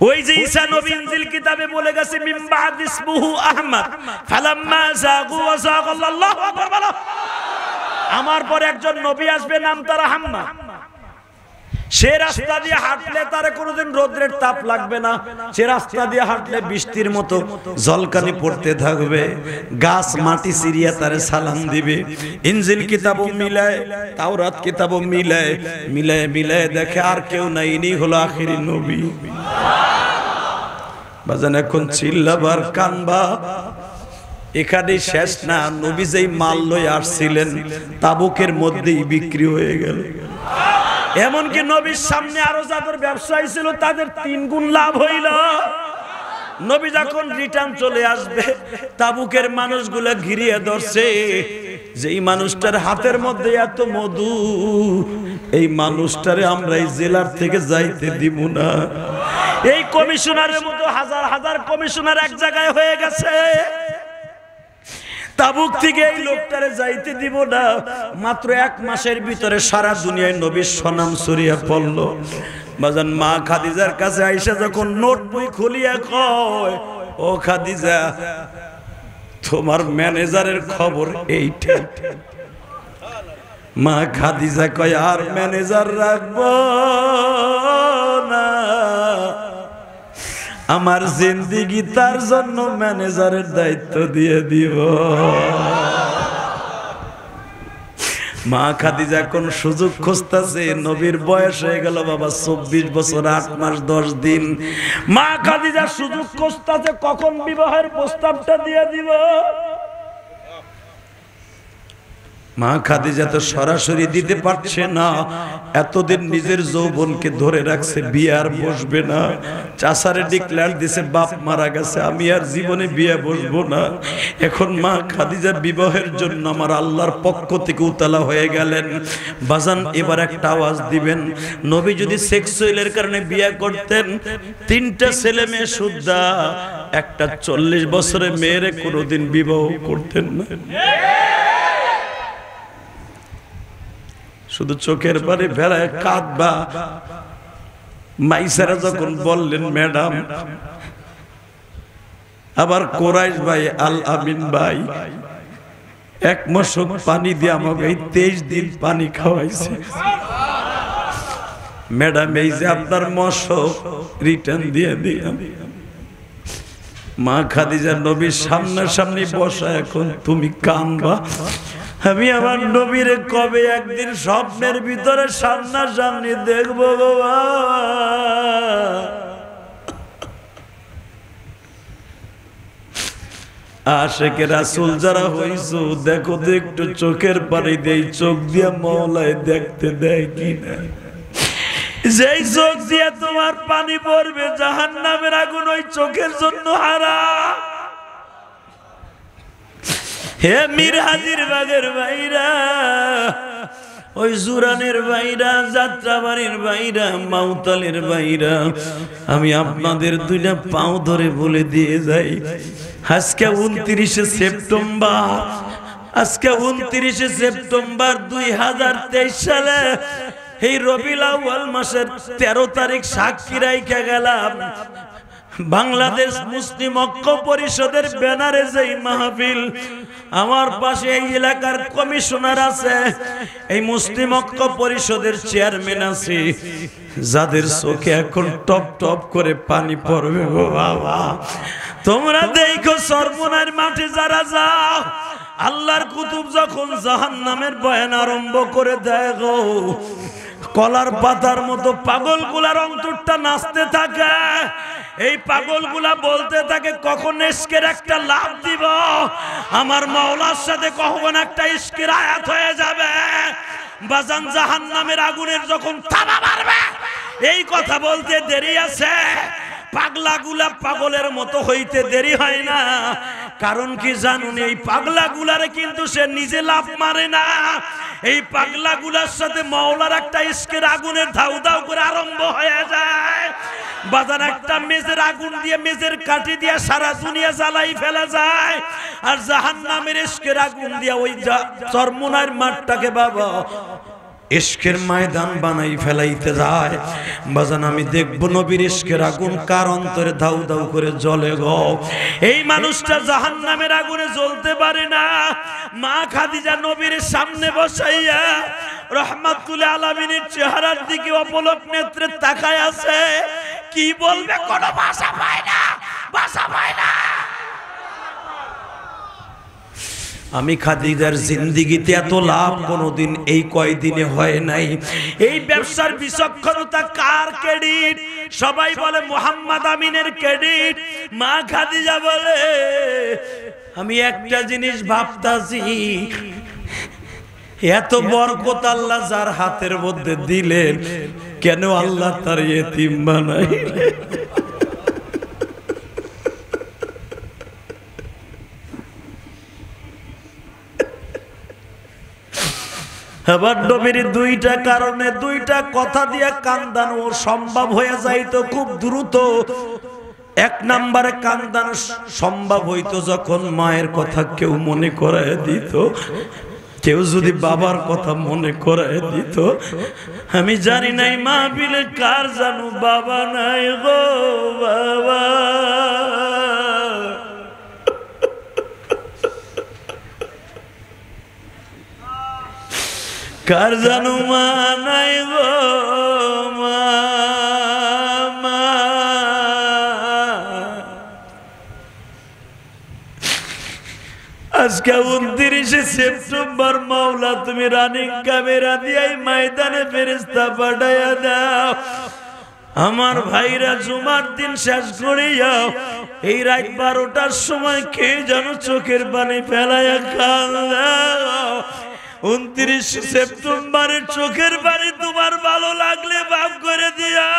ওই যে ঈসা নবী ইনজিল কিতাবে বলে গেছে মিন বাদ ইসমুহু আহমদ ফালাম্মা যাগু ওয়া যাগাল্লাহু আকবার বলো, আমার পরে একজন নবী আসবে নাম তার আহমদ। সে রাস্তা দিয়ে হাঁটলে তার কোনোদিন রোদ্রের তাপ লাগবে না, সে রাস্তা দিয়ে হাঁটলে বৃষ্টির মতো জলকানি পড়তে থাকবে, গাছ মাটি সিরিয়া তারে সালাম দিবে। ইনজিল কিতাবও মিলায়, তাওরাত কিতাবও মিলায়, মিলায় মিলায় দেখে আর কেউ নাই, ইনি হলো আখিরি নবী। বাজান এখন চিল্লাবার কানবা এখানে শেষ না। নবী যেই মাল লয়ে আসছিলেন তাবুকের মধ্যেই বিক্রি হয়ে গেল। এমনকি নবীর সামনে আরো যাদের ব্যবসায়ী ছিল তাদের 3 গুণ লাভ হইল। নবী যখন রিটার্ন চলে আসবে, তাবুকের মানুষগুলা ঘিরিয়ে ধরছে, যেই মানুষটার হাতের মধ্যে এত মধু, এই মানুষটারে আমরা এই জেলার থেকে যাইতে দিব না। এই কমিশনারের মতো হাজার হাজার কমিশনার এক জায়গায় হয়ে গেছে, তাবুক থেকে এই লোকটারে যাইতে দিব না। মাত্র 1 মাসের ভিতরে সারা দুনিয়ায় নবীর সুনাম ছড়িয়ে পড়ল। বাজান মা খাদিজার কাছে আয়েশা যখন নোট বই খুলিয়া কয়, ও খাদিজা তোমার ম্যানেজারের খবর এইটা। মা খাদিজা কয় আর ম্যানেজার রাখবো না, আমার জিন্দেগি তার জন্য ম্যানেজারের দায়িত্ব দিয়ে দিব। মা খাদিজা কোন সুযোগ খুঁজতেছে, নবীর বয়স হয়ে গেল বাবা 24 বছর 8 মাস 10 দিন। মা খাদিজা সুযোগ খুঁজতেছে কখন বিবাহের প্রস্তাবটা দিয়ে দিব। মা খাদিজা তো সরাসরি দিতে পারছে না, এতদিন নিজের যৌবনকে ধরে রাখছে, বিয়ে আর বসবে না। চাচারে ডিক্লেয়ার দিছে বাপ মারা গেছে, আমি আর জীবনে বিয়ে বসবো না। এখন মা খাদিজা বিবাহের জন্য আমার আল্লাহর পক্ষ থেকে উতলা হয়ে গেলেন। বাজান এবার একটা আওয়াজ দিবেন, নবী যদি সেক্সুয়ালের কারণে বিয়ে করতেন, 3টা ছেলে মেয়ে সুদ্ধা, একটা 40 বছরের মেয়েরে কোনোদিন বিবাহ করতেন না। শুধু চোখের পানি ফেরায় কাঁদবা। মাইসারা যখন বললেন ম্যাডাম, আবার কোরাইশ ভাই আল আমিন ভাই 1 মশক পানি দিয়ে আমাকে 23 দিন পানি খাওয়াইছে। ম্যাডাম এই যে আপনার মশক রিটার্ন দিয়ে দিলাম। মা খাদিজা নবীর সামনাসামনি বসা, এখন তুমি কাঁদবা। আমি আমার নবীরে কবে একদিন স্বপ্নের ভিতরে সামনাসামনি দেখবো বাবা। আশেকে রাসূল যারা হইছো, দেখো তো একটু চোখের পানি দেই, চোখ দিয়া মওলায় দেখতে দেয় কিনা। যেই চোখ দিয়া তোমার পানি পড়বে, জাহান্নামের আগুন ওই চোখের জন্য হারাম। হে মীর হাজির বাগের ভাইরা, ওই জুরানের ভাইরা, যাত্রাবাড়ির ভাইরা, মাউতালের ভাইরা, আমি আপনাদের 2টা পাও ধরে বলে দিয়ে যাই, আজকে 29 সেপ্টেম্বর, আজকে 29 সেপ্টেম্বর 2023 সালে এই রবিউল আউয়াল মাসের 13 তারিখ সাক্ষী রাইখা গেলাম। বাংলাদেশ মুসলিম ঐক্য পরিষদের ব্যানারে যেই মাহফিল, আমার পাশে এই এলাকার কমিশনার আছে, এই মুসলিম ঐক্য পরিষদের চেয়ারম্যান আছে, যাদের চোখে এখন টপ টপ করে পানি পড়বে গো বাবা। তোমরা দেখো সরমনার মাঠে যারা যাও, আল্লাহর কুতুব যখন জাহান্নামের বয়ান আরম্ভ করে দেয় গো, কলার পাতার মতো পাগলগুলার অন্তরটা নাচতে থাকে। এই পাগলগুলা বলতে থাকে কখন ইশকের একটা লাভ দিব, আমার মাওলার সাথে কখন একটা ইশকের আয়াত হয়ে যাবে, বাজান জাহান্নামের আগুনের যখন থাবা মারবে। এই কথা বলতে দেরি আছে, পাগলাগুলা পাগলের মতো হইতে দেরি হয় না। কারণ কি জানুন, এই পাগলাগুলারে কিন্তু সে নিজে লাভ মারে না, এই পাগলাগুলার সাথে মাওলার একটা ইশকের আগুনের ধাউ ধাউ করে আরম্ভ হয়ে যায়। বাজার একটা মেজের আগুন দিয়ে, মেজের কাঠি দিয়ে সারা দুনিয়া জ্বালাই ফেলা যায়, আর জাহান্নামের ইশকের আগুন দিয়ে ওই চরমোনার মাঠটাকে বাবা ইশকের ময়দান বানাই ফেলাইতে যায়। বাজান আমি দেখব নবীর ইশকের আগুন কার অন্তরে ধাউ ধাউ করে জ্বলে গো। এই মানুষটা জাহান্নামের আগুনে জ্বলতে পারে না। মা খাদিজা নবীর সামনে বসাইয়া রহমাতুল আলামিনের চেহারার দিকে অপলক নেত্রে তাকায় আছে, কি বলবে কোনো ভাষা পায় না, ভাষা পায় না। আমি খাদিজার জিন্দিগিতে এত লাভ কোনোদিন এই কয়দিনে হয় নাই। এই ব্যবসার বিচক্ষণতা কার ক্রেডিট? সবাই বলে মুহাম্মদ আমিনের ক্রেডিট। মা খাদিজা বলে আমি একটা জিনিস ভাবতাছি, এত বরকত আল্লাহ যার হাতের মধ্যে দিলেন, কেন আল্লাহ তার ইতিম বানাইলেন? আবার নবীর দুইটা কারণে দুইটা কথা দিয়ে কান্দানো সম্ভব হয়ে যাইতো খুব দ্রুত। এক নম্বরে কান্দানো সম্ভব হইতো যখন মায়ের কথা কেউ মনে করায় দিত, কেউ যদি বাবার কথা মনে করায় দিত। আমি জানি নাই মাহফিলে কার জানো বাবা নাই গো বাবা, কার জানো মা নাই গো মা। আজকে 29শে সেপ্টেম্বর মাওলা তুমি রানিং ক্যামেরা দিয়ে ময়দানে ফেরেশতা পাঠাইয়া দাও। আমার ভাইরা জুমার দিন শেষ করে যাও, এই রাত 12টার সময় কে যেন চোখের পানি ফেলাইয়া কাঁদে। 29 সেপ্টেম্বরের চোখের পানি তোমার ভালো লাগলে মাফ করে দিয়া।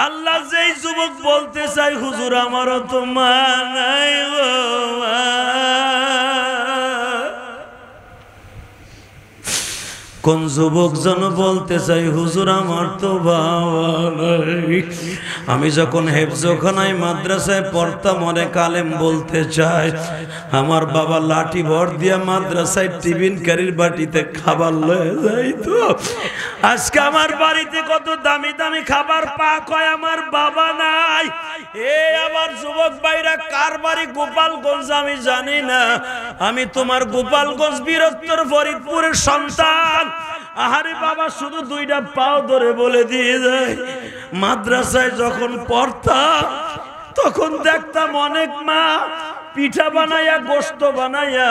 আল্লাহ যেই যুবক বলতে চাই হুজুর আমারও তো মা নাই গো মা, কোন যুবক যেন বলতে চাই হুজুর আমার তো বাবা নাই। আমি যখন হেফজখানায় মাদ্রাসায় পড়তাম অনেক আলেম বলতে চাই আমার বাবা লাঠি ভর দিয়া মাদ্রাসায় টিফিন কারির বাটিতে খাবার লয়ে যাইতো। আজকে আমার বাড়িতে কত দামি দামি খাবার পাক হয়, আমার বাবা নাই। এ আমার যুবক ভাইরা কার বাড়ি গোপালগঞ্জ আমি জানি না, আমি তোমার গোপালগঞ্জ বীরত্তর ফরিদপুরের সন্তান। আহারে বাবা শুধু দুইটা পাও ধরে বলে দিয়ে যায়, মাদ্রাসায় যখন পড়তাম তখন দেখতাম অনেক মা পিঠা বানাইয়া গোশত বানাইয়া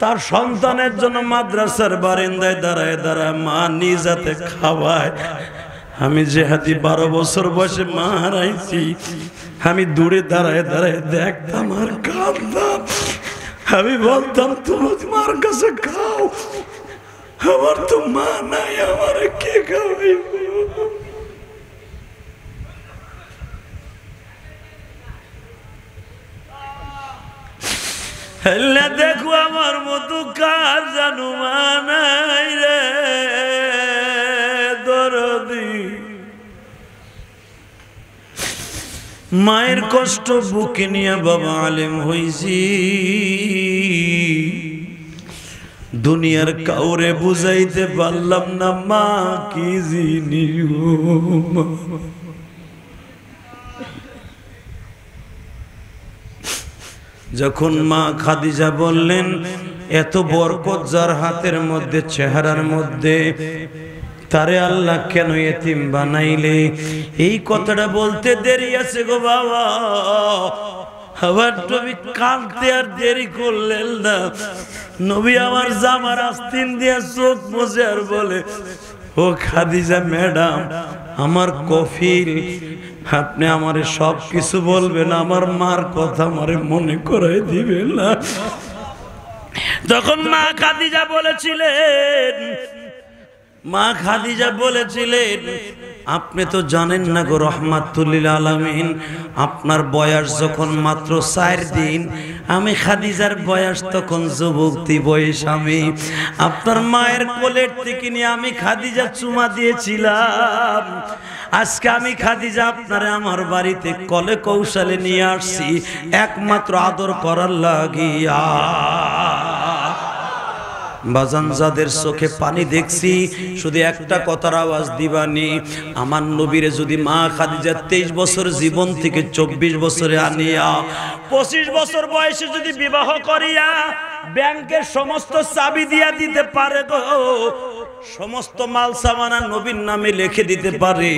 তার সন্তানের জন্য মাদ্রাসার বারান্দায় দাঁড়ায় দাঁড়ায় মা নিজ হাতে খাওয়ায়। আমি যে হাতি 12 বছর বয়সে মা হারাইছি, আমি দূরে দাঁড়ায় দাঁড়ায় দেখতাম আর কাঁদতাম। আমি বলতাম তুমি তোমার কাছে খাও, আমার তো মা নাই, আমার কে খাওয়াইব? দেখো আমার মতো কার জানো মা নাই রে দরদি। মায়ের কষ্ট বুকে নিয়ে বাবা আলেম হইছি, দুনিয়ার কাউরে বুঝাইতে পারলাম না মা কি জিনিস। যখন মা খাদিজা বললেন এত বরকত যার হাতের মধ্যে চেহারার মধ্যে, তারে আল্লাহ কেন এতিম বানাইলে? এই কথাটা বলতে দেরি আছে গো বাবা। আবার নবী কাঁদতে আর দেরি করলেন না। নবী আমার জামার আস্তিন দিয়া চোখ মুছে আর বলে ও খাদিজা ম্যাডাম, আমার কফিল আপনি আমারে সব কিছু বলবেন, আমার মার কথা আমারে মনে করাই দিবেন না। তখন মা খাদিজা বলেছিলেন, আপনি তো জানেন না গো রহমাতুল্লিল আলামিন, আপনার বয়স যখন মাত্র 4 দিন, আমি খাদিজার বয়স তখন যুবতী বয়স। আমি আপনার মায়ের কোলের থেকে নিয়ে আমি খাদিজা চুমা দিয়েছিলাম। আজকে আমি খাদিজা আপনারে আমার বাড়িতে কলে কৌশলে নিয়ে আসছি একমাত্র আদর করার লাগিয়া। বাজান, যাদের চোখে পানি দেখছি শুধু একটা কথার আওয়াজ দিবানি, আমার নবীরে যদি মা খাদিজা 23 বছর জীবন থেকে 24 বছরে আনিয়া 25 বছর বয়সে যদি বিবাহ করিয়া ব্যাংকের সমস্ত চাবি দিয়া দিতে পারে গো, সমস্ত মাল সামানা নবীর নামে লিখে দিতে পারে,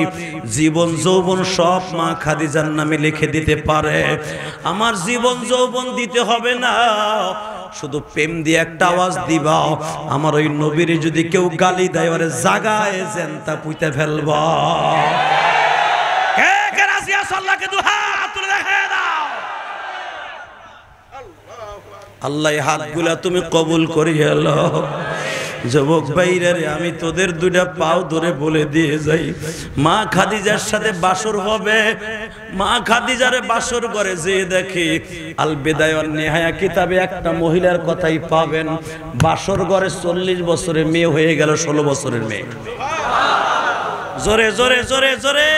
জীবন যৌবন সব মা খাদিজার নামে লিখে দিতে পারে। আমার জীবন যৌবন দিতে হবে না, শুধু প্রেম দিয়ে একটা আওয়াজ দিবা, আমার ওই নবীরে যদি কেউ গালি দেয় ওরে জাগায় জেনতা পুইতে ফেলবা। কে কে রাজি আছো? আল্লাহকে দুহাত তুলে দেখায় দাও। আল্লাহ এই হাতগুলা তুমি কবুল করিয়া লও। যুবক ভাইরা রে, আমি তোদের দুইটা পাও ধরে বলে দিয়ে যাই, মা খাদিজার সাথে বাসর হবে। মা খাদিজারে বাসর করে যে দেখে আল বিদায়া ওয়ান নিহায়া কিতাবে একটা মহিলার কথাই পাবেন, বাসর ঘরে 40 বছরের মেয়ে হয়ে গেল 16 বছরের মেয়ে। জোরে জোরে জোরে জোরে।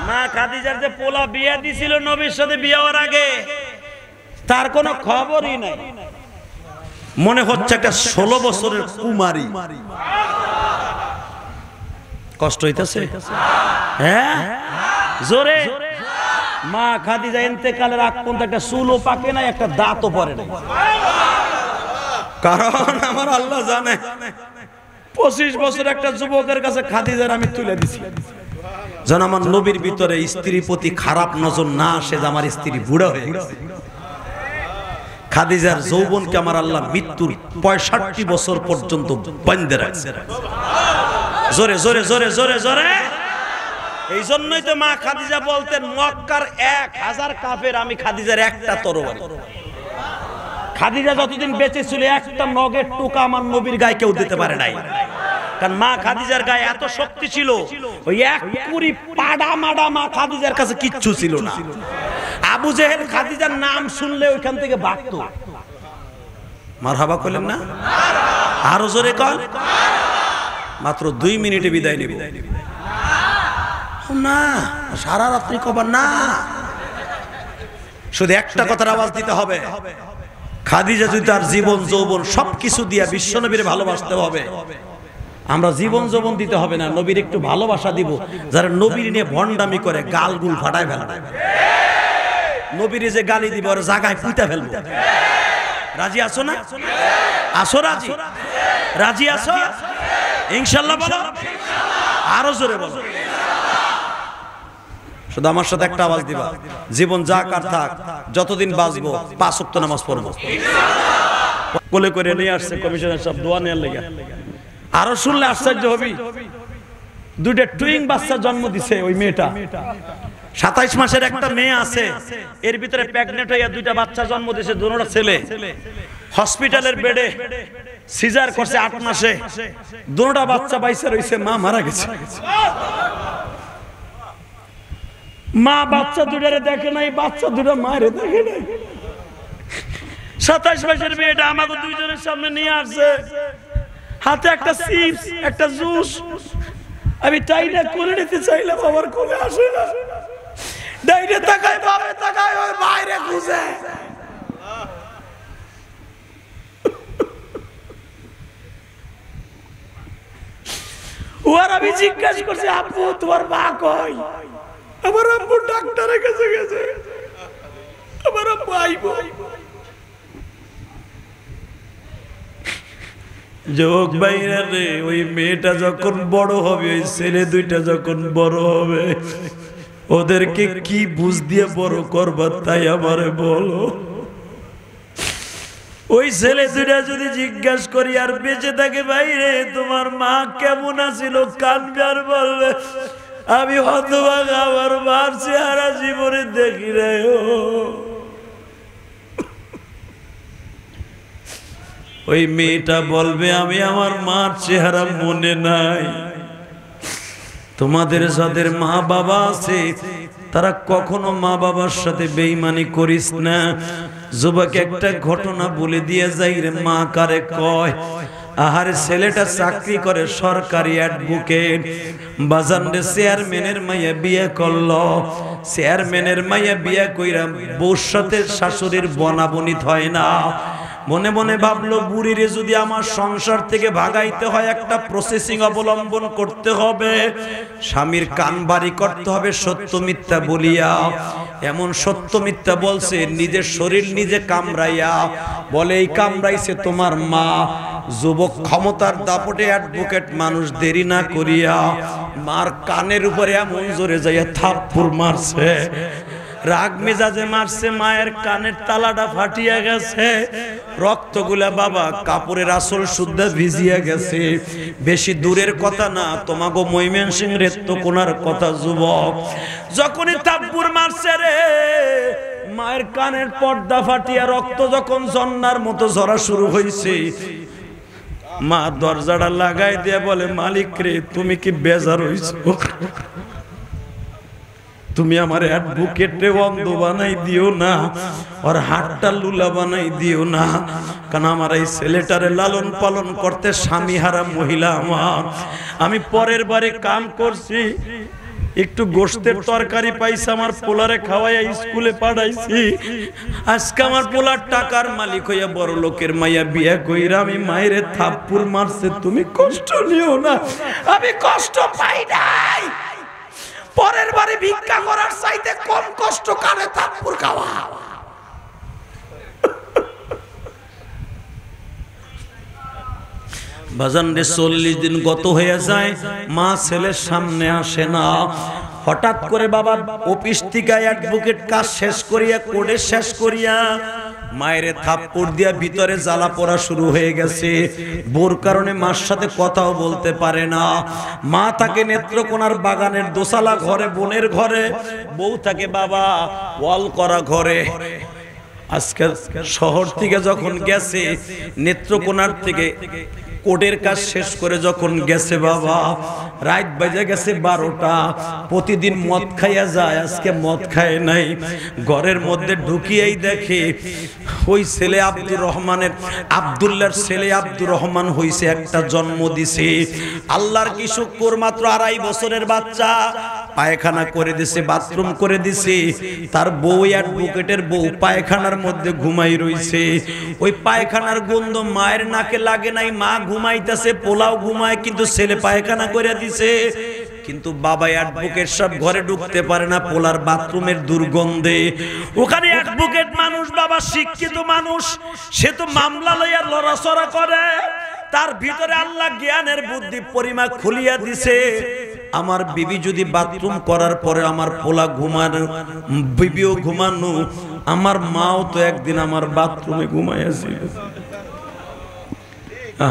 মা খাদিজার যে পোলা বিয়া দিছিল নবীর সাথে বিয়ে হওয়ার আগে, তার কোনো খবরই নাই। মনে হচ্ছে একটা 16 বছরের কুমারী। কষ্ট হইতেছে? হ্যাঁ, জোরে। মা খাদিজা ইন্তেকালের আগ পর্যন্ত একটা চুলও পাকে নাই, একটা দাঁতও পড়ে নাই। কারণ আমার আল্লাহ জানে 25 বছর একটা যুবকের কাছে খাদিজার আমি তুলে দিছি, যেন আমার নবীর ভিতরে স্ত্রীর প্রতি খারাপ নজর না আসে যে আমার স্ত্রী বুড়া হয়ে গেছে। খাদিজার যৌবনকে আমার আল্লাহ মৃত্যুর 65 বছর পর্যন্ত বন্ধে রাখছে। জোরে জোরে জোরে জোরে জোরে। এই জন্যই তো মা খাদিজা বলতেন, মক্কার 1000 কাফের আমি খাদিজার একটা তরবারি। খাদিজা যতদিন বেঁচে ছিল একটা নগের টুকা আমার নবীর গায়ে কেউ দিতে পারে নাই। কারণ মা খাদিজার গায়ে এত শক্তি ছিল, ওই এক কুড়ি পাড়া মাডা মা খাদিজার কাছে কিচ্ছু ছিল না। আবু জেহেল খাদিজার নাম শুনলে ওইখান থেকে ভাগতো। মারহাবা কইলেন না? আরো জোরে কর। মাত্র 2 মিনিটে বিদায় নিব না, সারা রাত্রি কবার না, শুধু একটা কথার আওয়াজ দিতে হবে। খাদিজা যদি তার জীবন যৌবন সবকিছু দিয়া বিশ্বনবীর ভালোবাসতে হবে। আমরা জীবন যৌবন দিতে হবে না, নবীর একটু ভালোবাসা দিব। যারা নবীর নিয়ে ভণ্ডামি করে গালগুল ফাটায় ফেলবে, নবীর যে গালি দিব আর জায়গায় পুঁতে ফেলবো। রাজি আছো না? আসো রাজি? রাজি আছো? ইনশাআল্লাহ বলো, আরো জোরে বলো। শুধু আমার সাথে একটা আওয়াজ দিবা, জীবন যাক আর থাক, যতদিন বাঁচবো 5 ওয়াক্ত নামাজ পড়বো। কোলে করে নিয়ে আসছে কমিশনার সব দোয়া নেওয়ার লেগে। আরো শুনলে আশ্চর্য হবি, 2টা টুইং বাচ্চা জন্ম দিছে ওই মেয়েটা। 27 মাসের একটা মেয়ে আছে, এর ভিতরে প্রেগন্যান্ট হইয়া 2টা বাচ্চা জন্ম দিয়েছে, দুটোটা ছেলে। হসপিটালের বেডে সিজার করছে 8 মাসে, দুটোটা বাচ্চা বাইসে রইছে, মা মারা গেছে। মা বাচ্চা দুটারে দেখে নাই, বাচ্চা দুটা মায়ের দেখে নাই। 27 মাসের মেয়েটা আমাকে দুইজনের সামনে নিয়ে আসছে, হাতে একটা চিপস একটা জুস। আমি টাইনা কোলে নিতে চাইলাম, আমার কোলে আসে না। ডাইনে তাকায় বামে তাকায়, ওই বাইরে খুঁজে। ওর আমি জিজ্ঞাসা করছি, আব্বু তোমার মা কই? আমার আব্বু ডাক্তারের কাছে গেছে, আমার আব্বু আইব। যুবক ভাইরা রে, ওই মেয়েটা যখন বড় হবে, ওই ছেলে 2টা যখন বড় হবে, ওদেরকে কি বুঝ দিয়ে বড় করবা তাই আমারে বলো। ওই ছেলে 2টা যদি জিজ্ঞাসা করি আর বেঁচে থাকে, ভাই রে তোমার মা কেমন আছিল, কানবে আর বলবে আমি হতভাগা, আমার মার চেহারা জীবনে দেখি নাই। ওই মেয়েটা বলবে আমি আমার মার চেহারা মনে নাই। তোমাদের যাদের মা বাবা আছে তারা কখনো মা বাবার সাথে বেঈমানি করিস না। যুবক একটা ঘটনা বলে দিয়ে যাই রে, মা কারে কয়। আহারে ছেলেটা চাকরি করে সরকারি অ্যাডভোকেট, বাজান রে চেয়ারম্যানের মাইয়া বিয়ে করলো। চেয়ারম্যানের মাইয়া বিয়ে কইরা বউর সাথে শাশুড়ির বনাবনি হয় না। মনে মনে ভাবলো বুড়িরে যদি আমার সংসার থেকে ভাগাইতে হয় একটা প্রসেসিং অবলম্বন করতে হবে, স্বামীর কান বাড়ি করতে হবে সত্য মিথ্যা বলিয়া। এমন সত্য মিথ্যা বলছে নিজের শরীর নিজে কামড়াইয়া, বলে এই কামড়াইছে তোমার মা। যুবক ক্ষমতার দাপটে অ্যাডভোকেট মানুষ দেরি না করিয়া মার কানের উপরে এমন জোরে যাইয়া থাপ্পড় মারছে। রাগ মেজাজে মারছে, মায়ের কানের তালাটা ফাটিয়া গেছে, রক্তগুলা বাবা কাপড়ের আসল শুদ্ধা ভিজিয়া গেছে। বেশি দূরের কথা না, তোমাগো ময়মনসিংহ রেত্তকোনার কথা যুবক। যখনই থাপ্পড় মারছে রে, মায়ের কানের পর্দা ফাটিয়া রক্ত যখন ঝর্ণার মতো ঝরা শুরু হয়েছে, মা দরজাটা লাগাই দিয়ে বলে মালিক রে তুমি কি বেজার হইছো? তুমি আমার অ্যাডভোকেটে অন্ধ বানাই দিও না, আর হাতটা লুলা বানাই দিও না, কারণ আমার এই ছেলেটারে লালন পালন করতে স্বামী হারা মহিলা আমার। আমি পরের বারে কাম করছি, একটু গোশতের তরকারি পাইছি, আমার পোলারে খাওয়াইয়া স্কুলে পাঠাইছি। আজকে আমার পোলার টাকার মালিক হইয়া বড় লোকের মাইয়া বিয়া কইরা আমি মায়েরে থাপ্পড় মারছে। তুমি কষ্ট নিও না, আমি কষ্ট পাই নাই। পরের বারে ভিক্ষা করার চাইতে কম কষ্ট কানে থাপ্পড় খাওয়া। বাজান রে 40 দিন গত হয়ে যায়, মা ছেলের সামনে আসে না। হঠাৎ করে বাবা অফিস থেকে অ্যাডভোকেট কাজ শেষ করিয়া কোর্টে শেষ করিয়া মায়েরে থাপ্পড় দিয়া ভিতরে জ্বালা পড়া শুরু হয়ে গেছে। বোর কারণে মার সাথে কথাও বলতে পারে না। মা তাকে নেত্রকোনার বাগানের দোসালা ঘরে, বোনের ঘরে, বউ তাকে বাবা ওয়াল করা ঘরে। আজকে শহর থেকে যখন গেছে, নেত্রকোনার থেকে কোর্টের কাজ শেষ করে যখন গেছে বাবা, রাত বাজে গেছে 12টা। প্রতিদিন মদ খাইয়া যায়, আজকে মদ খায় নাই। ঘরের মধ্যে ঢুকিয়েই দেখে ওই ছেলে আব্দুর রহমানের, আব্দুল্লাহর ছেলে আব্দুর রহমান হইছে, একটা জন্ম দিছে। আল্লাহর কি শুকর, মাত্র 2.5 বছরের বাচ্চা, পায়খানা করে দিছে, বাথরুম করে দিছে। তার বউ অ্যাডভোকেটের বউ পায়খানার মধ্যে ঘুমাই রইছে। ওই পায়খানার গন্ধ মায়ের নাকে লাগে নাই, মা ঘুমাইতেছে, পোলাও ঘুমায়, কিন্তু ছেলে পায়খানা করে দিছে। কিন্তু বাবা অ্যাডভোকেট সব ঘরে ঢুকতে পারে না পোলার বাথরুমের দুর্গন্ধে। ওখানে অ্যাডভোকেট মানুষ বাবা, শিক্ষিত মানুষ, সে তো মামলা লইয়া লড়াচড়া করে, তার ভিতরে আল্লাহ জ্ঞানের বুদ্ধি পরিমাপ খুলিয়া দিছে। আমার বিবি যদি বাথরুম করার পরে আমার পোলা ঘুমানো, বিবিও ঘুমানো, আমার মাও তো একদিন আমার বাথরুমে ঘুমাইয়াছিল।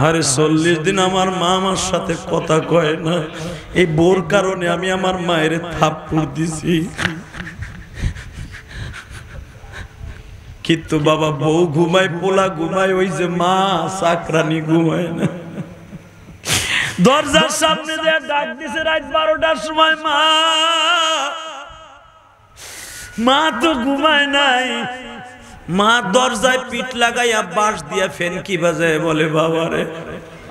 আরে 40 দিন আমার মা আমার সাথে কথা কয় না। এই বোর কারণে আমি আমার মায়ের থাপ্পড় দিছি। কিন্তু বাবা বউ ঘুমায়, পোলা ঘুমায়, ওই যে মা চাকরানি ঘুমায় না। দরজার সামনে যে ডাক দিছে রাত 12টার সময়, মা তো ঘুমায় নাই। মা দরজায় পিঠ লাগাইয়া বাঁশ দিয়া ফেনকি বাজায় বলে, বাবারে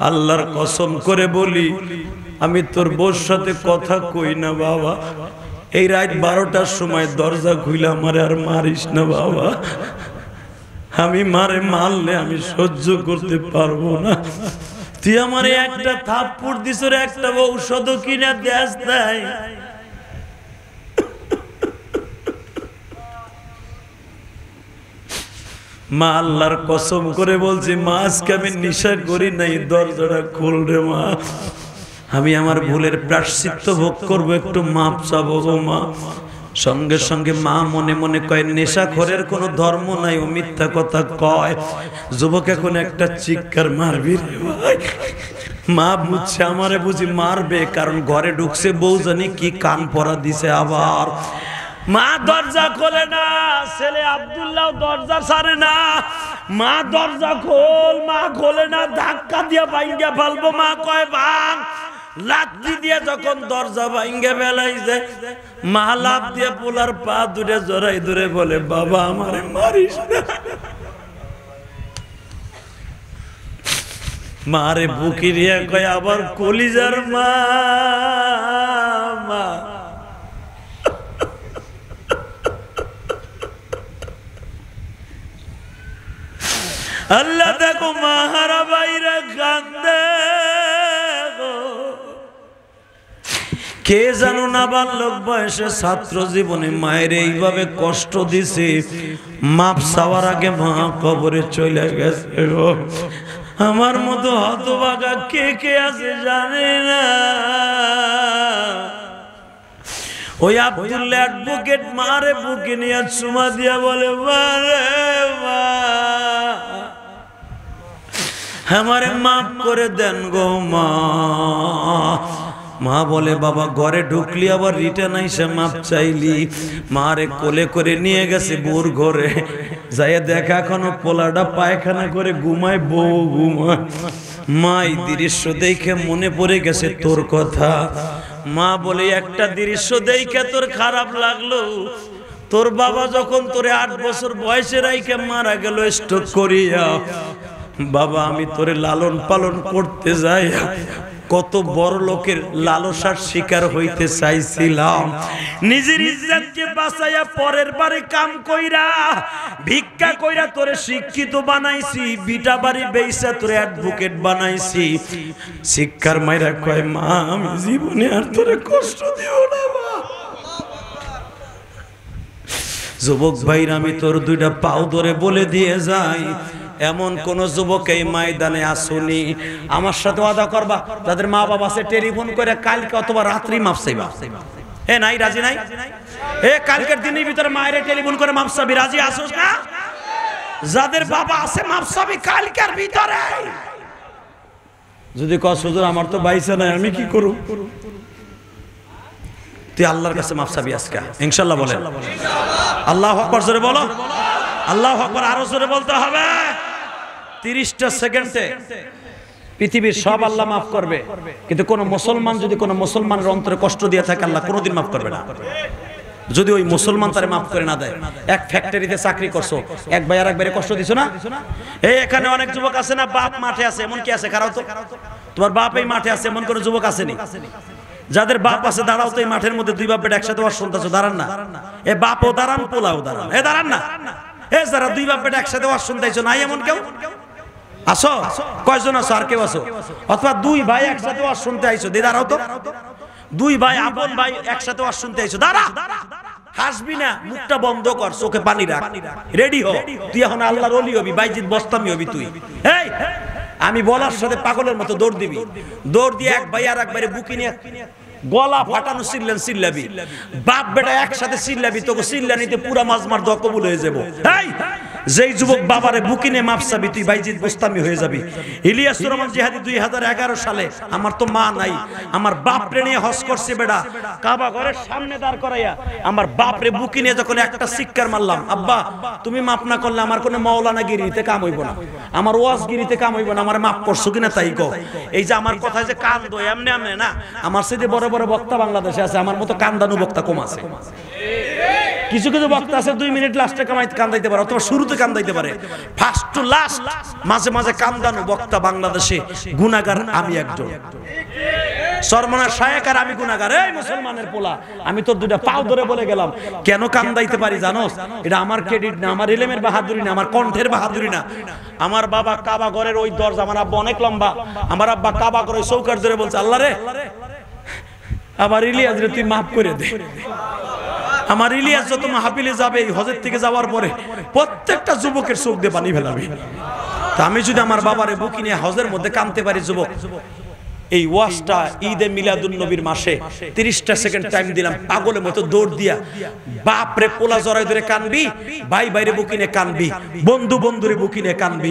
আল্লাহর কসম করে বলি আমি তোর বউর সাথে কথা কই না বাবা। এই রাত 12টার সময় দরজা খুইলা আমারে আর মারিস না বাবা। আমি মারে মারলে আমি সহ্য করতে পারবো না। তুই আমারে একটা থাপ্পড় দিছ রে, একটা ঔষধ কিনা দেশ দেয়। মা আল্লাহর কসম করে বলছি, মা আজকে আমি নেশা করি নাই, দরজাটা খুল রে মা, আমি আমার ভুলের প্রায়শ্চিত্ত ভোগ করবো, একটু মাপ চাবো গো মা। সঙ্গে সঙ্গে মা মনে মনে কয়, নেশাখোরের কোনো ধর্ম নাই, ও মিথ্যা কথা কয়। যুবক এখন একটা চিৎকার মারবি রে ভাই, মা বুঝছে আমারে বুঝি মারবে, কারণ ঘরে ঢুকছে বউ জানি কি কান পরা দিছে। আবার মা দরজা খোলে না, ছেলে আব্দুল্লাহ দরজা ছাড়ে না। মা দরজা খোল, মা খোলে না, ধাক্কা দিয়া ভাঙ্গা ফেলবো। মা কয় ভাঙ। লাথি দিয়ে যখন দরজা ভাঙ্গা ফেলাইছে, মা লাফ দিয়ে পোলার পা দূরে জড়াই দূরে বলে, বাবা আমারে মারিস না। মারে বুকি নিয়ে কয়, আবার কলিজার মা। মা আল্লাহ দেখো মাহারা বাইরে কান্দে। কে জানো না বাল্যক বয়সে ছাত্র জীবনে মায়ের এইভাবে কষ্ট দিছে, মাপ চাওয়ার আগে মা কবরে চলে গেছে গো। আমার মতো হতভাগা কে কে আছে জানে না। ওই আব্দুল্লাহ অ্যাডভোকেট মারে বুকে নিয়ে চুমা দিয়া বলে, মারে মা, আমারে মাফ করে দেন গো মা। মা বলে, বাবা ঘরে ঢুকলি আবার রিটার্ন আইসা মাপ চাইলি। মারে কোলে করে নিয়ে গেছে বোর ঘরে, যাইয়া দেখা এখনো পোলাটা পায়খানা করে ঘুমায়, বউ ঘুমায়। মা এই দৃশ্য দেখে মনে পড়ে গেছে তোর কথা। মা বলে, একটা দৃশ্য দেখে তোর খারাপ লাগলো? তোর বাবা যখন তোরে 8 বছর বয়সে রাইখে মারা গেল স্ট্রোক করিয়া। বাবা আমি তোরে লালন পালন করতে যাই কত বড় লোকের লালসার শিকার হইতে চাইছিলাম। নিজের ইজ্জতকে বাঁচাইয়া পরের বাড়ি কাম কইরা ভিক্ষা কইরা তোরে শিক্ষিত বানাইছি, বিটা বাড়ি বেইসা তোরে অ্যাডভোকেট বানাইছি। শিক্ষার মাইরা কয়, মা আমি জীবনে আর তোরে কষ্ট দিব না মা। যুবক ভাইরা আমি তোর দুইটা পাও ধরে বলে দিয়ে যাই, এমন কোন যুবক এই ময়দানে আসুনি আমার সাথে ওয়াদা করবা, যাদের মা বাবা আছে টেলিফোন করে কালকে অথবা রাত্রি মাপ চাইবা। এ নাই রাজি নাই? এ কালকের দিনের ভিতরে মায়ের টেলিফোন করে মাপ চাবি, রাজি আসোস না? যাদের বাবা আছে মাপ চাবি কালকের ভিতরে। যদি কস হুজুর আমার তো বাইসা নাই, আমি কি করব? তুই আল্লাহর কাছে মাপ চাবি আজকে ইনশাআল্লাহ। বলেন আল্লাহু আকবার, জোরে বলো আল্লাহু আকবার, আরো জোরে বলতে হবে। 30টা সেকেন্ডে পৃথিবীর সব আল্লাহ মাফ করবে, কিন্তু কোন মুসলমান যদি কোন মুসলমানের অন্তরে কষ্ট দিয়ে থাকে আল্লাহ কোনোদিন মাফ করবে না। যদি ওই মুসলমান তারে মাফ করে না দেয়। এক ফ্যাক্টরিতে চাকরি করছো, এক ভাই আর এক ভাইরে কষ্ট দিছো না? এই এখানে অনেক যুবক আছে না, বাপ মাঠে আছে, এমন কি আছে? খারাপ তো তোমার বাপ এই মাঠে আছে, এমন কোন যুবক আসেনি? যাদের বাপ আছে দাঁড়াও তো এই মাঠের মধ্যে, দুই বাপ বেটা একসাথে ওয়াজ শুনতেছো, দাঁড়ান না। এ বাপও দাঁড়ান, পোলাও দাঁড়ান, এ দাঁড়ান না। এ যারা দুই বাপ বেটা একসাথে ওয়াজ শুনতেছো, নাই এমন কেউ? আসো, কয়জন আছো? আর কেউ আছো? অথবা দুই ভাই একসাথে ওয়াজ শুনতে আইছো, দি দাঁড়াও তো। দুই ভাই আপন ভাই একসাথে ওয়াজ শুনতে আইছো, দাঁড়া। হাসবি না, মুখটা বন্ধ কর, চোখে পানি রাখ, রেডি হ। তুই এখন আল্লাহর ওলি হবি, বাইজিদ বস্তামি হবি তুই। এই আমি বলার সাথে পাগলের মতো দৌড় দিবি, দৌড় দিয়ে এক ভাই আর এক ভাইরে বুকি নিয়ে গলা ফাটানো চিল্লাবি। বাপ বেটা একসাথে চিল্লাবি, তোকে চিল্লানিতে পুরা মাজমার দোয়া কবুল হয়ে যাবো। এই যেই যুবক বাবারে বুকি নিয়ে মাপ চাবি, তুই বাইজিদ বোস্তামি হয়ে যাবি। ইলিয়াসুর রহমান জিহাদি 2011 সালে, আমার তো মা নাই, আমার বাপরে নিয়ে হজ করছে বেড়া, কাবা ঘরের সামনে দাঁড় করাইয়া আমার বাপরে বুকি নিয়ে যখন একটা শিক্ষার মারলাম, আব্বা তুমি মাপ না করলে আমার কোনো মাওলানা গিরিতে কাম হইব না, আমার ওয়াজ গিরিতে কাম হইব না, আমার মাপ করছো কিনা তাই কও। এই যে আমার কথা যে কান দো এমনি এমনি না, আমার সাথে বড় বড় বক্তা বাংলাদেশে আছে, আমার মতো কান্দানু বক্তা কম আছে। কিছু কিছু বক্তা আছে 2 মিনিট লাস্টে কান্দাইতে পারে, অথবা শুরুতে কান্দাইতে পারে, ফার্স্ট টু লাস্ট মাঝে মাঝে কান্দানু বক্তা বাংলাদেশে গুনাহগার আমি একজন। সরমনা শায়েক আর আমি গুনাহগার। এই মুসলমানের পোলা, আমি তোর দুইটা পাও ধরে বলে গেলাম, কেন কান্দাইতে পারি জানোস? এটা আমার ক্রেডিট না, আমার ইলমের বাহাদুরি না, আমার কণ্ঠের বাহাদুরি না। আমার বাবা কাবা ঘরের ওই দরজা, আমার আব্বা অনেক লম্বা, আমার আব্বা কাবা ঘরের চৌকাঠ ধরে বলছে, আল্লাহ রে আমার ইলিয়াস রে তুই মাফ করে দে। আমার ইলিয়াস যত মাহফিলে যাবে এই হজের থেকে যাওয়ার পরে প্রত্যেকটা যুবকের চোখ দিয়ে পানি ফেলাবে। তা আমি যদি আমার বাবারে বুকি নিয়ে হজের মধ্যে কাঁদতে পারি, যুবক এই ওয়াজটা ঈদে মিলাদুন নবীর মাসে 30টা সেকেন্ড টাইম দিলাম, পাগলের মতো দৌড় দিয়া বাপ রে পোলা জড়াই ধরে কানবি, ভাই বাইরে বুকিনে কানবি, বন্ধু বন্ধুরে বুকিনে কানবি।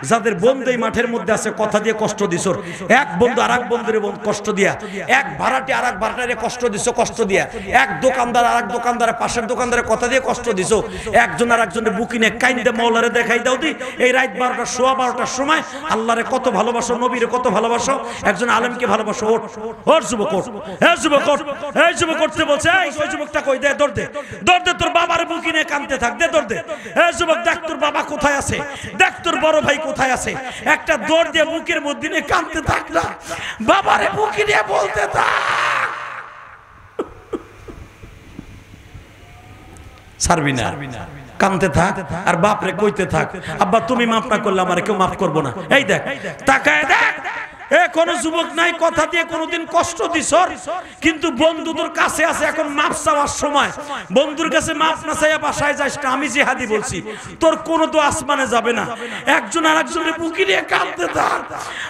যাদের বন্ধু এই মাঠের মধ্যে আছে কথা দিয়ে কষ্ট দিছর, এক বন্ধু আরেক বন্ধুরে কষ্ট দিয়া, এক ভাড়াটে আরেক ভাড়াটারে কষ্ট দিছো কষ্ট দিয়া, এক দোকানদার আরেক দোকানদারে পাশের দোকানদারে কথা দিয়ে কষ্ট দিছো, একজন আরেকজনের বুকিনে কাইন্দে মাওলারে দেখাই দাও দি। এই রাত 12টা সোয়া 12টার সময় আল্লাহরে কত ভালোবাসো, নবীরে কত ভালোবাসো, একজন আলেমকে ভালোবাসো। ওঠ ওঠ যুবক, ওঠ এই যুবক, ওঠ এই যুবক করতে বলছে। ওই যুবকটা কই দে, দৌড় দে, দৌড় দে, তোর বাবার বুকিনে কাঁদতে থাক, দে দৌড় দে। এই যুবক দেখ তোর বাবা কোথায় আছে, দেখ তোর বড় ভাই কোথায় আছে, একটা দৌড় দিয়ে বুকের মধ্যে নিয়ে কাঁদতে থাক না, বাবারে বুকিনে বলতে থাক, ছাড়বি না, কাঁদতে থাক আর বাপরে কইতে থাক, আব্বা তুমি মাফ না করলে আমার কেউ মাফ করবো না। এই দেখ তাকায় দেখ, কোন যুবক নাই কথা দিয়ে কোনোদিন কষ্ট দিছ, কিন্তু বন্ধু তোর কাছে আছে, এখন মাপ চাওয়ার সময় বন্ধুর কাছে মাপ না চাইয়া বাসায় যাস না। আমি জিহাদি বলছি, তোর কোনো তো আসমানে যাবে না। একজন আরেকজনের বুকি নিয়ে কাঁদতে থাক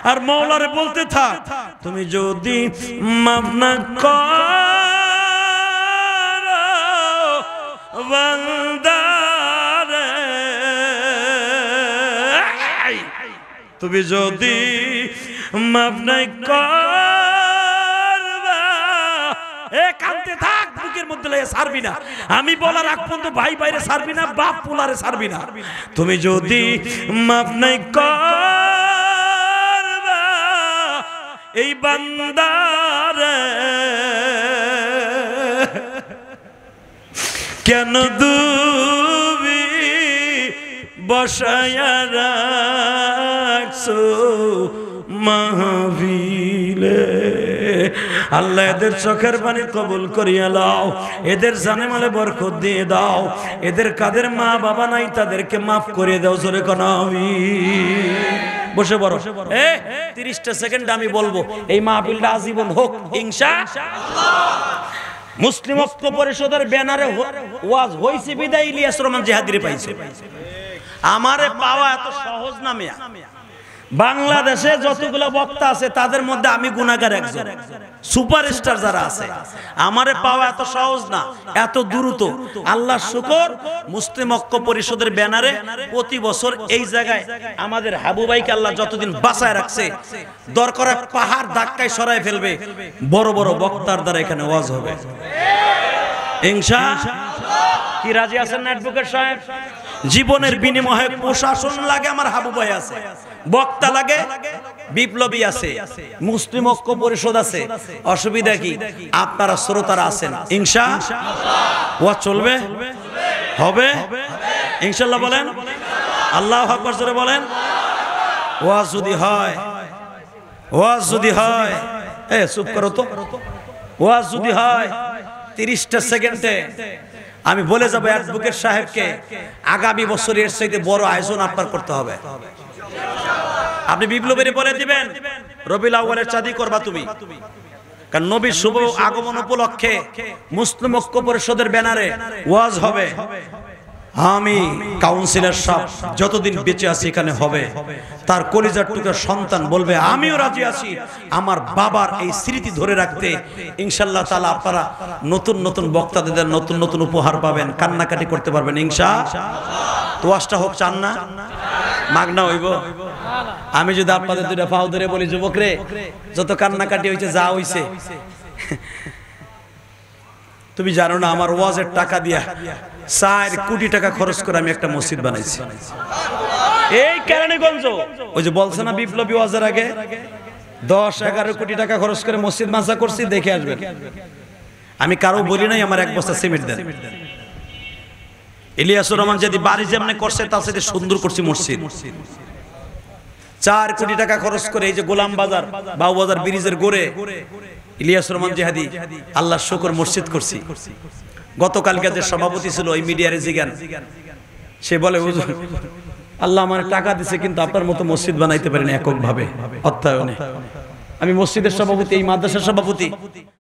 আর মাওলারে বলতে থাক, তুমি যদি মাপ না করো বান্দারে, তুমি যদি মাফ নাই করবা, কাঁদতে থাক বুকের মধ্যে লাগে, ছাড়বি না। আমি বলার আগ পর্যন্ত ভাই বাইরে ছাড়বি না, বাপ পোলারে ছাড়বি না। তুমি যদি মাফ নাই করবা এই বান্দারে, কেন তুমি বসায়া রাখছো মাহফিলে। আল্লাহ এদের চোখের পানি কবুল করিয়া লাও, এদের জানে মালে বরকত দিয়ে দাও, এদের কাদের মা বাবা নাই তাদেরকে মাফ করে দাও। জোরে কোন আমিন। বসে বড় 30টা সেকেন্ড আমি বলবো, এই মাহফিলটা আজীবন হোক ইনশাআল্লাহ। মুসলিম ঐক্য পরিষদের ব্যানারে ওয়াজ হইছে বিদায় ইলিয়াস রহমান জিহাদিরে পাইছে। আমারে পাওয়া এত সহজ না মিয়া। বাংলাদেশে যতগুলো বক্তা আছে তাদের মধ্যে আমি গুনাহগার একজন, সুপারস্টার যারা আছে, আমারে পাওয়া এত সহজ না, এত দ্রুত। আল্লাহর শুকর, মুসলিম ঐক্য পরিষদের ব্যানারে প্রতি বছর এই জায়গায় আমাদের হাবু ভাইকে আল্লাহ যতদিন বাঁচায় রাখছে, দরকার পাহাড় ধাক্কায় সরায় ফেলবে, বড় বড় বক্তার দ্বারা এখানে ওয়াজ হবে ইনশাআল্লাহ। কি রাজি আছেন না অ্যাডভোকেট সাহেব? জীবনের বিনিময়ে প্রশাসন লাগে, আমার হাবু ভাই আছে, বক্তা লাগে, বিপ্লবী আছে, মুসলিম ঐক্য পরিষদ আছে। অসুবিধা কি? আপনারা শ্রোতারা আছেন ইনশাআল্লাহ। ওয়াজ চলবে, হবে ইনশাআল্লাহ। বলেন আল্লাহু আকবার, জোরে বলেন। ওয়াজ যদি হয়, ওয়াজ যদি হয়, চুপ করো তো, ওয়াজ যদি হয় 30টা সেকেন্ডে আমি বলে যাবো অ্যাডভোকেট সাহেবকে, আগামী বছরের চাইতে বড় আয়োজন আপনার করতে হবে। আপনি বিপ্লবের বলে দিবেন রবিউল আউয়ালের চাঁদি করবা তুমি, কারণ নবীর শুভ আগমন উপলক্ষে মুসলিম ঐক্য পরিষদের ব্যানারে ওয়াজ হবে। আমি কাউন্সিলর সাহেব যতদিন বেঁচে আছি এখানে হবে। তার কলিজার টুকরা সন্তান বলবে আমিও রাজি আছি আমার বাবার এই স্মৃতি ধরে রাখতে। ইনশাআল্লাহ তাআলা আপনারা নতুন নতুন বক্তাদের নতুন নতুন উপহার পাবেন, কান্নাকাটি করতে পারবেন ইনশাআল্লাহ। তোয়াজটা হোক, চান না? মাগনা হইব। আমি যদি আপনাদের দুইটা পাও ধরে বলি, যুবক রে, যত কান্নাকাটি হয়েছে, যা হয়েছে, তুমি জানো না আমার ওয়াজের টাকা দিয়া 4 কোটি টাকা খরচ করে আমি একটা মসজিদ বানাইছি এই কেরানীগঞ্জ। ওই যে বলছে না বিপ্লবী ওয়াজের আগে 10-11 কোটি টাকা খরচ করে মসজিদ মাসা করছি, দেখে আসবেন। আমি কারো বলি নাই আমার 1 বস্তা সিমেন্ট দেন। ইলিয়াসুর রহমান যদি বাড়ি যেমনে করছে তার সাথে সুন্দর করছি মসজিদ। 4 কোটি টাকা খরচ করে এই যে গোলাম বাজার, বাউবাজার ব্রিজের গোড়ে ইলিয়াসুর রহমান জিহাদি আল্লাহর শুকর মসজিদ করছি। গতকালকে যে সভাপতি ছিল ওই মিডিয়ারে জিগান, সে বলে হুজুর আল্লাহ আমার টাকা দিছে কিন্তু আপনার মতো মসজিদ বানাইতে পারেন এককভাবে অর্থায়নে। আমি মসজিদের সভাপতি, এই মাদ্রাসার সভাপতি।